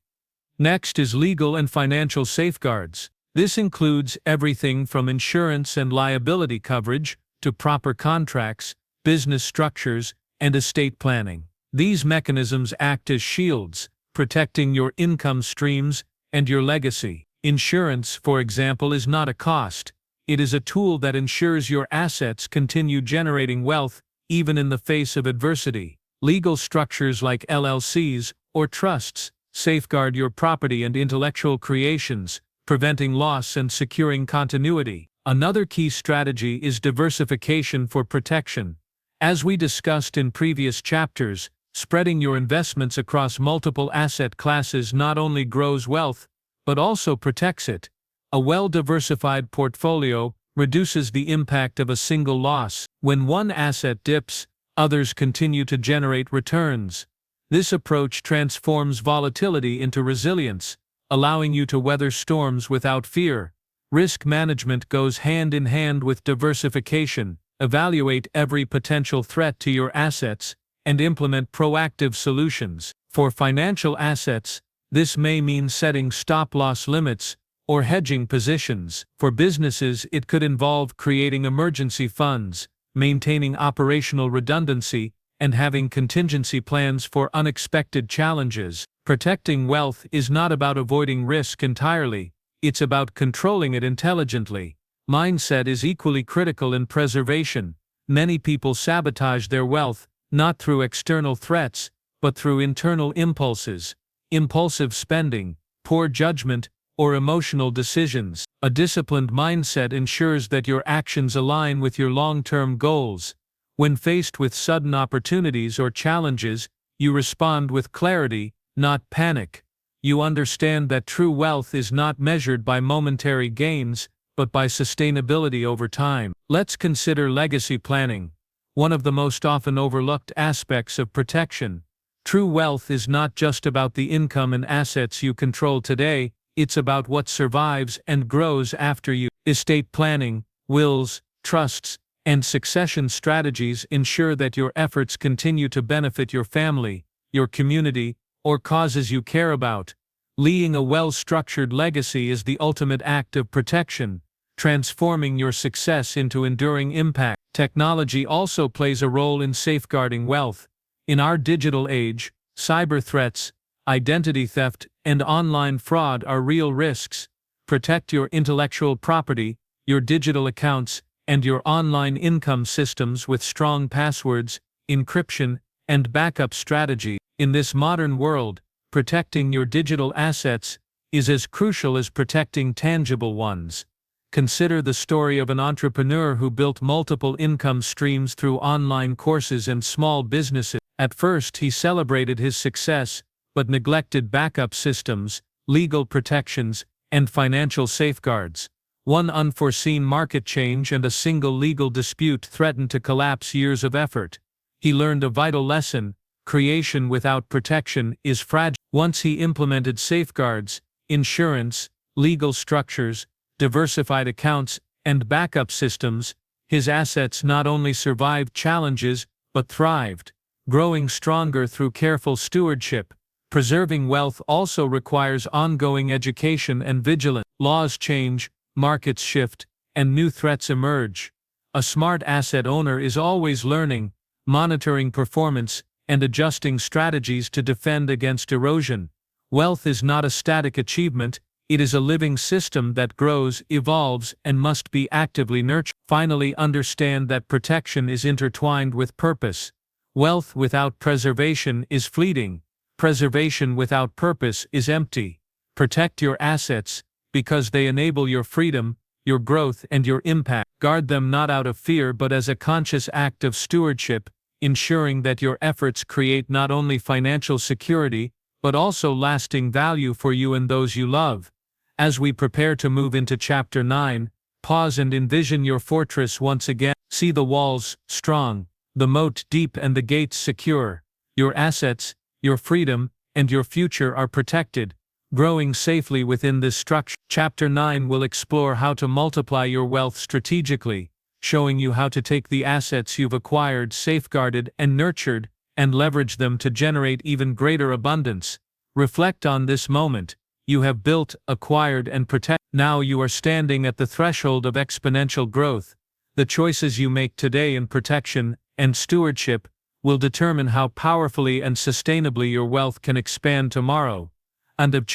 Next is legal and financial safeguards. This includes everything from insurance and liability coverage to proper contracts, business structures, and estate planning. These mechanisms act as shields, protecting your income streams and your legacy. Insurance, for example, is not a cost. It is a tool that ensures your assets continue generating wealth even in the face of adversity. Legal structures like LLCs or trusts safeguard your property and intellectual creations, preventing loss and securing continuity. Another key strategy is diversification for protection. As we discussed in previous chapters, spreading your investments across multiple asset classes not only grows wealth, but also protects it. A well-diversified portfolio reduces the impact of a single loss. When one asset dips, others continue to generate returns. This approach transforms volatility into resilience, allowing you to weather storms without fear. Risk management goes hand in hand with diversification. Evaluate every potential threat to your assets and implement proactive solutions. For financial assets, This may mean setting stop-loss limits or hedging positions. For businesses, it could involve creating emergency funds, maintaining operational redundancy, and having contingency plans for unexpected challenges. Protecting wealth is not about avoiding risk entirely, it's about controlling it intelligently. Mindset is equally critical in preservation. Many people sabotage their wealth, not through external threats, but through internal impulses, impulsive spending, poor judgment, or emotional decisions. A disciplined mindset ensures that your actions align with your long-term goals. When faced with sudden opportunities or challenges, you respond with clarity, not panic. You understand that true wealth is not measured by momentary gains, but by sustainability over time. Let's consider legacy planning, one of the most often overlooked aspects of protection. True wealth is not just about the income and assets you control today, it's about what survives and grows after you. Estate planning, wills, trusts, and succession strategies ensure that your efforts continue to benefit your family, your community, or causes you care about. Leaving a well-structured legacy is the ultimate act of protection, transforming your success into enduring impact. Technology also plays a role in safeguarding wealth. In our digital age, cyber threats, identity theft, and online fraud are real risks. Protect your intellectual property, your digital accounts, and your online income systems with strong passwords, encryption, and backup strategy. In this modern world, protecting your digital assets is as crucial as protecting tangible ones. Consider the story of an entrepreneur who built multiple income streams through online courses and small businesses. At first, he celebrated his success, but neglected backup systems, legal protections, and financial safeguards. One unforeseen market change and a single legal dispute threatened to collapse years of effort. He learned a vital lesson: creation without protection is fragile. Once he implemented safeguards, insurance, legal structures, diversified accounts, and backup systems, his assets not only survived challenges, but thrived, growing stronger through careful stewardship. Preserving wealth also requires ongoing education and vigilance. Laws change, markets shift, and new threats emerge. A smart asset owner is always learning, monitoring performance, and adjusting strategies to defend against erosion. Wealth is not a static achievement, it is a living system that grows, evolves, and must be actively nurtured. Finally, understand that protection is intertwined with purpose. Wealth without preservation is fleeting. Preservation without purpose is empty. Protect your assets, because they enable your freedom, your growth, and your impact. Guard them not out of fear but as a conscious act of stewardship, ensuring that your efforts create not only financial security, but also lasting value for you and those you love. As we prepare to move into Chapter 9, pause and envision your fortress once again. See the walls strong, the moat deep, and the gates secure. Your assets, your freedom, and your future are protected, growing safely within this structure. Chapter 9 will explore how to multiply your wealth strategically, showing you how to take the assets you've acquired, safeguarded, and nurtured, and leverage them to generate even greater abundance. Reflect on this moment. You have built, acquired, and protected. Now you are standing at the threshold of exponential growth. The choices you make today in protection and stewardship will determine how powerfully and sustainably your wealth can expand tomorrow. End of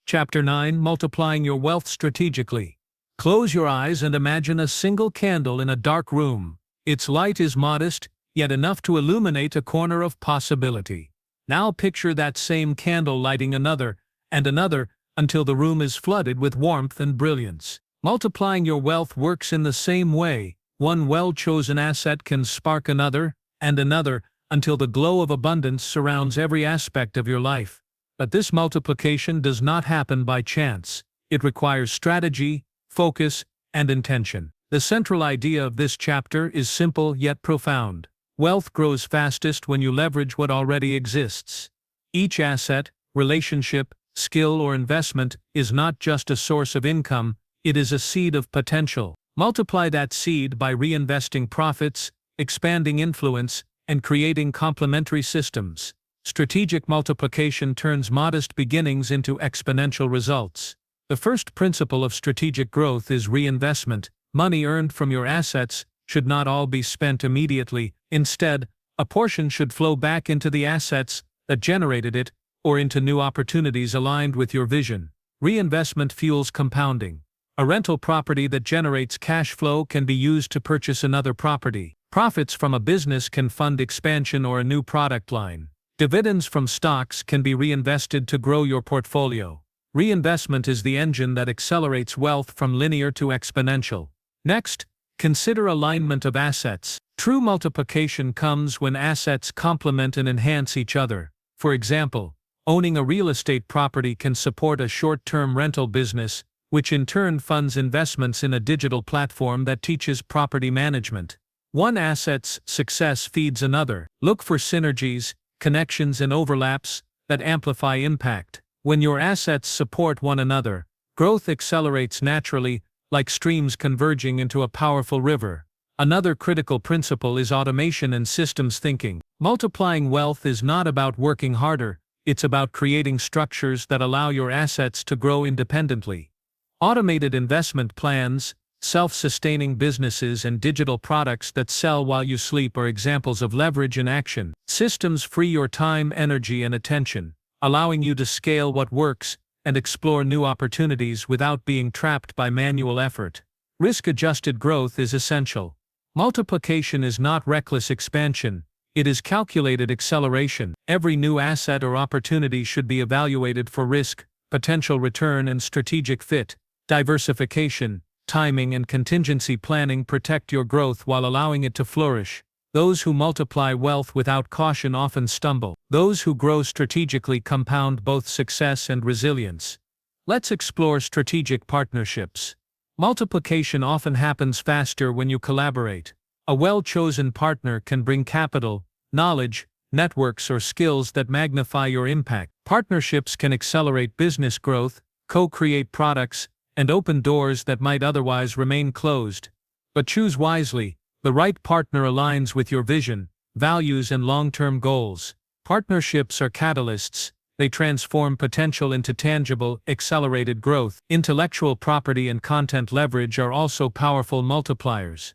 Chapter 9, Multiplying Your Wealth Strategically. Close your eyes and imagine a single candle in a dark room. Its light is modest, yet enough to illuminate a corner of possibility. Now picture that same candle lighting another, and another, until the room is flooded with warmth and brilliance. Multiplying your wealth works in the same way. One well-chosen asset can spark another, and another, until the glow of abundance surrounds every aspect of your life. But this multiplication does not happen by chance. It requires strategy, focus, and intention. The central idea of this chapter is simple yet profound. Wealth grows fastest when you leverage what already exists. Each asset, relationship, skill, or investment is not just a source of income, it is a seed of potential. Multiply that seed by reinvesting profits, expanding influence, and creating complementary systems. Strategic multiplication turns modest beginnings into exponential results. The first principle of strategic growth is reinvestment. Money earned from your assets should not all be spent immediately. Instead, a portion should flow back into the assets that generated it, or into new opportunities aligned with your vision. Reinvestment fuels compounding. A rental property that generates cash flow can be used to purchase another property. Profits from a business can fund expansion or a new product line. Dividends from stocks can be reinvested to grow your portfolio. Reinvestment is the engine that accelerates wealth from linear to exponential. Next, consider alignment of assets. True multiplication comes when assets complement and enhance each other. For example, owning a real estate property can support a short-term rental business, which in turn funds investments in a digital platform that teaches property management. One asset's success feeds another. Look for synergies, connections, and overlaps that amplify impact. When your assets support one another, growth accelerates naturally, like streams converging into a powerful river. Another critical principle is automation and systems thinking. Multiplying wealth is not about working harder, it's about creating structures that allow your assets to grow independently. Automated investment plans, self-sustaining businesses, and digital products that sell while you sleep are examples of leverage in action. Systems free your time, energy, and attention, allowing you to scale what works and explore new opportunities without being trapped by manual effort. Risk-adjusted growth is essential. Multiplication is not reckless expansion, it is calculated acceleration. Every new asset or opportunity should be evaluated for risk, potential return, and strategic fit. Diversification, timing, and contingency planning protect your growth while allowing it to flourish. Those who multiply wealth without caution often stumble. Those who grow strategically compound both success and resilience. Let's explore strategic partnerships. Multiplication often happens faster when you collaborate. A well-chosen partner can bring capital, knowledge, networks, or skills that magnify your impact. Partnerships can accelerate business growth, co-create products, and open doors that might otherwise remain closed. But choose wisely. The right partner aligns with your vision, values, and long-term goals. Partnerships are catalysts. They transform potential into tangible, accelerated growth. Intellectual property and content leverage are also powerful multipliers.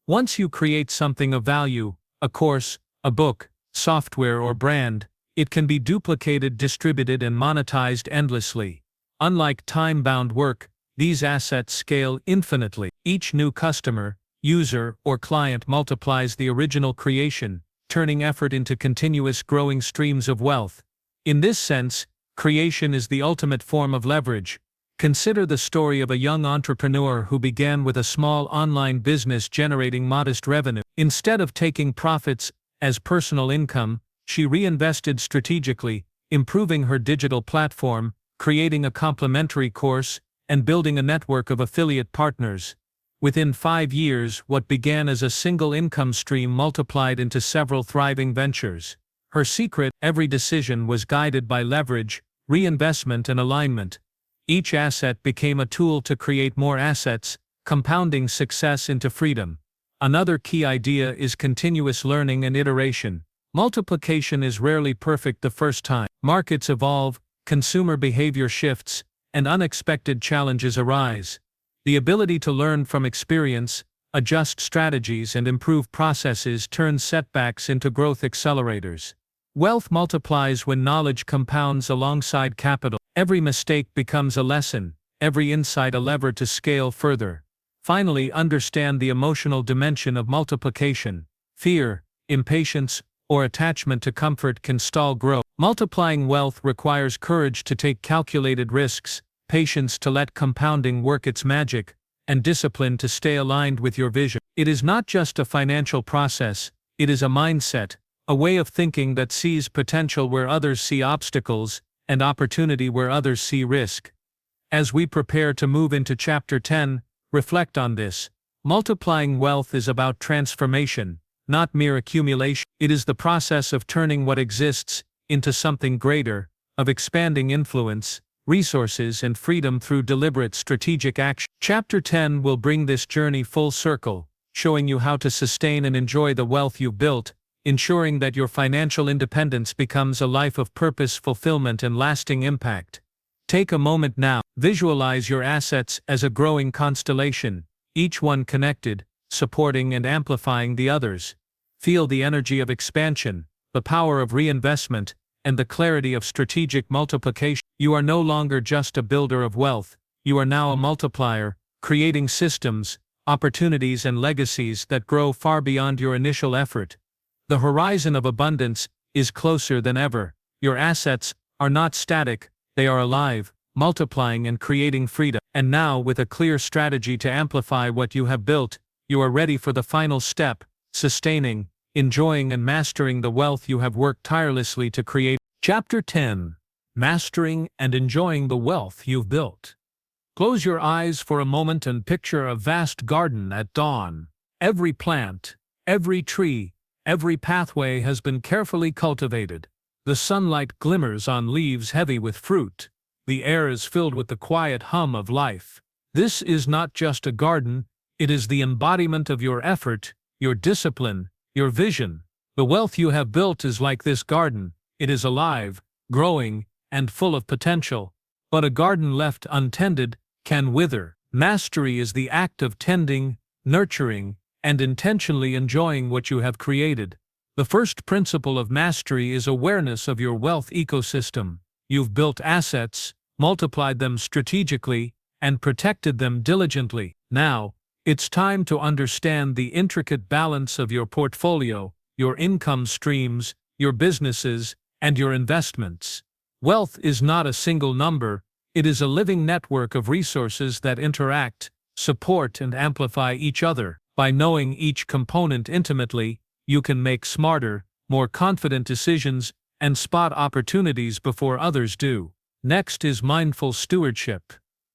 Once you create something of value, a course, a book, software, or brand, it can be duplicated, distributed, and monetized endlessly. Unlike time-bound work, these assets scale infinitely. Each new customer, user, or client multiplies the original creation, turning effort into continuous growing streams of wealth. In this sense, creation is the ultimate form of leverage. Consider the story of a young entrepreneur who began with a small online business generating modest revenue. Instead of taking profits as personal income, she reinvested strategically, improving her digital platform, creating a complementary course, and building a network of affiliate partners. Within 5 years, what began as a single income stream multiplied into several thriving ventures. Her secret: every decision was guided by leverage, reinvestment, and alignment. Each asset became a tool to create more assets, compounding success into freedom. Another key idea is continuous learning and iteration. Multiplication is rarely perfect the first time. Markets evolve, consumer behavior shifts, and unexpected challenges arise. The ability to learn from experience, adjust strategies, and improve processes turns setbacks into growth accelerators. Wealth multiplies when knowledge compounds alongside capital. Every mistake becomes a lesson, every insight a lever to scale further. Finally, understand the emotional dimension of multiplication. Fear, impatience, or attachment to comfort can stall growth. Multiplying wealth requires courage to take calculated risks, patience to let compounding work its magic, and discipline to stay aligned with your vision. It is not just a financial process, it is a mindset, a way of thinking that sees potential where others see obstacles, and opportunity where others see risk. As we prepare to move into Chapter 10, reflect on this. Multiplying wealth is about transformation, not mere accumulation. It is the process of turning what exists into something greater, of expanding influence, resources, and freedom through deliberate strategic action. Chapter 10 will bring this journey full circle, showing you how to sustain and enjoy the wealth you've built, ensuring that your financial independence becomes a life of purpose, fulfillment, and lasting impact. Take a moment now. Visualize your assets as a growing constellation, each one connected, supporting and amplifying the others. Feel the energy of expansion, the power of reinvestment, and the clarity of strategic multiplication. You are no longer just a builder of wealth, you are now a multiplier, creating systems, opportunities, and legacies that grow far beyond your initial effort. The horizon of abundance is closer than ever. Your assets are not static, they are alive, multiplying and creating freedom. And now, with a clear strategy to amplify what you have built, you are ready for the final step: sustaining, enjoying, and mastering the wealth you have worked tirelessly to create. Chapter 10: Mastering and Enjoying the Wealth You've Built. Close your eyes for a moment and picture a vast garden at dawn. Every plant, every tree, every pathway has been carefully cultivated. The sunlight glimmers on leaves heavy with fruit. The air is filled with the quiet hum of life. This is not just a garden, it is the embodiment of your effort, your discipline, your vision. The wealth you have built is like this garden. It is alive, growing, and full of potential. But a garden left untended can wither. Mastery is the act of tending, nurturing, and intentionally enjoying what you have created. The first principle of mastery is awareness of your wealth ecosystem. You've built assets, multiplied them strategically, and protected them diligently. Now, it's time to understand the intricate balance of your portfolio, your income streams, your businesses, and your investments. Wealth is not a single number, it is a living network of resources that interact, support, and amplify each other. By knowing each component intimately, you can make smarter, more confident decisions and spot opportunities before others do. Next is mindful stewardship.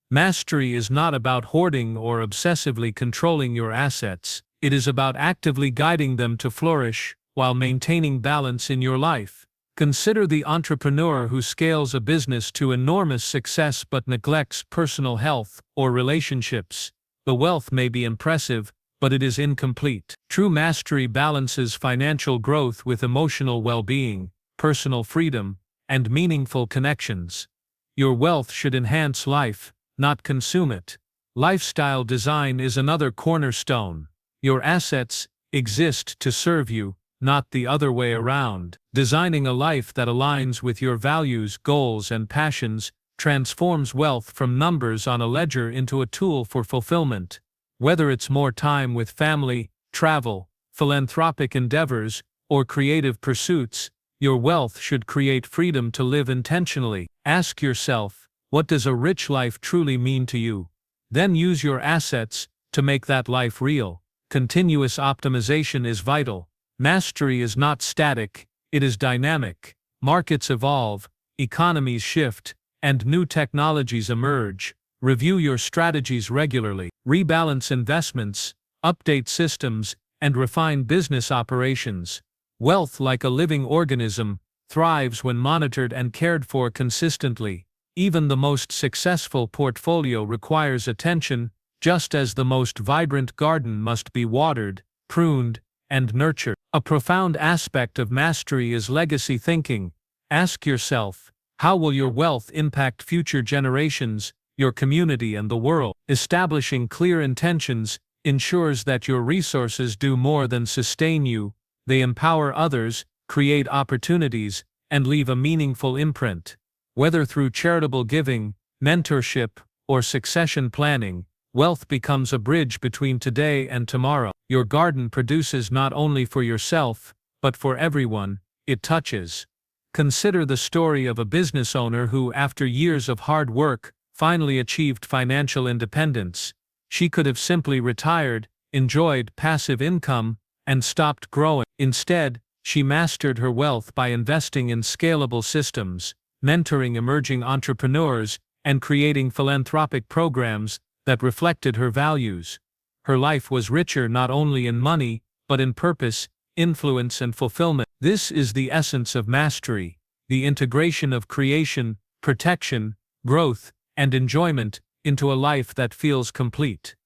Mastery is not about hoarding or obsessively controlling your assets. It is about actively guiding them to flourish while maintaining balance in your life. Consider the entrepreneur who scales a business to enormous success but neglects personal health or relationships. The wealth may be impressive, but it is incomplete. True mastery balances financial growth with emotional well-being, personal freedom, and meaningful connections. Your wealth should enhance life, not consume it. Lifestyle design is another cornerstone. Your assets exist to serve you, not the other way around. Designing a life that aligns with your values, goals, and passions transforms wealth from numbers on a ledger into a tool for fulfillment. Whether it's more time with family, travel, philanthropic endeavors, or creative pursuits, your wealth should create freedom to live intentionally. Ask yourself, what does a rich life truly mean to you? Then use your assets to make that life real. Continuous optimization is vital. Mastery is not static, it is dynamic. Markets evolve, economies shift, and new technologies emerge. Review your strategies regularly, rebalance investments, update systems, and refine business operations. Wealth, like a living organism, thrives when monitored and cared for consistently. Even the most successful portfolio requires attention, just as the most vibrant garden must be watered, pruned, and nurtured. A profound aspect of mastery is legacy thinking. Ask yourself, how will your wealth impact future generations, your community, and the world? Establishing clear intentions ensures that your resources do more than sustain you. They empower others, create opportunities, and leave a meaningful imprint. Whether through charitable giving, mentorship, or succession planning, wealth becomes a bridge between today and tomorrow. Your garden produces not only for yourself, but for everyone it touches. Consider the story of a business owner who, after years of hard work, finally achieved financial independence. She could have simply retired, enjoyed passive income, and stopped growing. Instead, she mastered her wealth by investing in scalable systems, mentoring emerging entrepreneurs, and creating philanthropic programs that reflected her values. Her life was richer not only in money, but in purpose, influence, and fulfillment. This is the essence of mastery, the integration of creation, protection, growth, and enjoyment into a life that feels complete.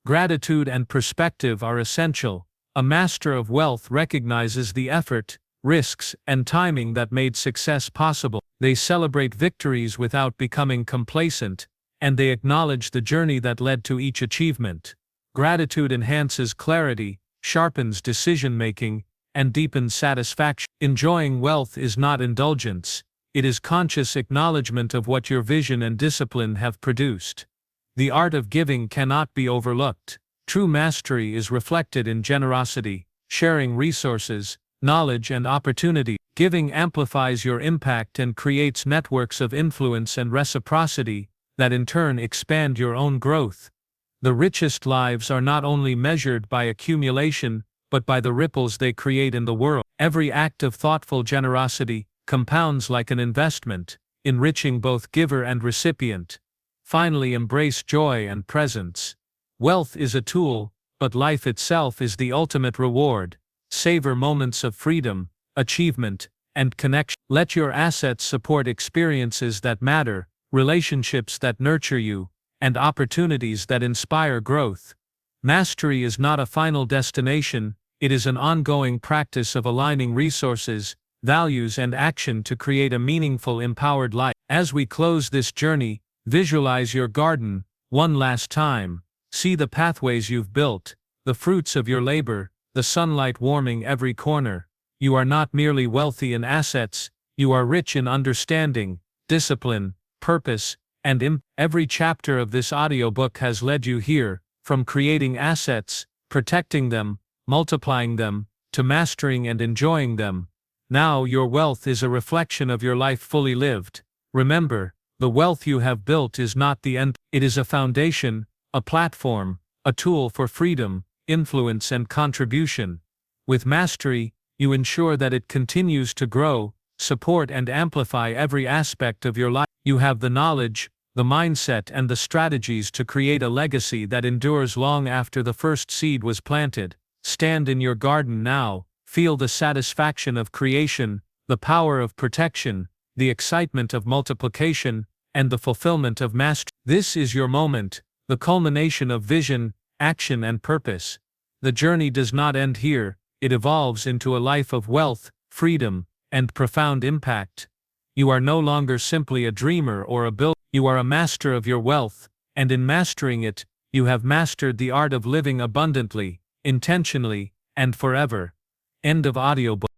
Gratitude and perspective are essential. A master of wealth recognizes the effort, risks, and timing that made success possible. They celebrate victories without becoming complacent, and they acknowledge the journey that led to each achievement. Gratitude enhances clarity, sharpens decision-making, and deepens satisfaction. Enjoying wealth is not indulgence, it is conscious acknowledgement of what your vision and discipline have produced. The art of giving cannot be overlooked. True mastery is reflected in generosity, sharing resources, knowledge, and opportunity. Giving amplifies your impact and creates networks of influence and reciprocity that in turn expand your own growth. The richest lives are not only measured by accumulation, but by the ripples they create in the world. Every act of thoughtful generosity compounds like an investment, enriching both giver and recipient. Finally, embrace joy and presence. Wealth is a tool, but life itself is the ultimate reward. Savor moments of freedom, achievement, and connection. Let your assets support experiences that matter, relationships that nurture you, and opportunities that inspire growth. Mastery is not a final destination, it is an ongoing practice of aligning resources, values, and action to create a meaningful, empowered life. As we close this journey, visualize your garden one last time. See the pathways you've built, the fruits of your labor, the sunlight warming every corner. You are not merely wealthy in assets, you are rich in understanding, discipline, purpose, and impact. Every chapter of this audiobook has led you here, from creating assets, protecting them, multiplying them, to mastering and enjoying them. Now your wealth is a reflection of your life fully lived. Remember, the wealth you have built is not the end, it is a foundation, a platform, a tool for freedom, influence, and contribution. With mastery, you ensure that it continues to grow, support, and amplify every aspect of your life. You have the knowledge, the mindset, and the strategies to create a legacy that endures long after the first seed was planted. Stand in your garden now, feel the satisfaction of creation, the power of protection, the excitement of multiplication, and the fulfillment of mastery. This is your moment, the culmination of vision, action, and purpose. The journey does not end here, it evolves into a life of wealth, freedom, and profound impact. You are no longer simply a dreamer or a builder, you are a master of your wealth, and in mastering it, you have mastered the art of living abundantly, intentionally, and forever. End of audiobook.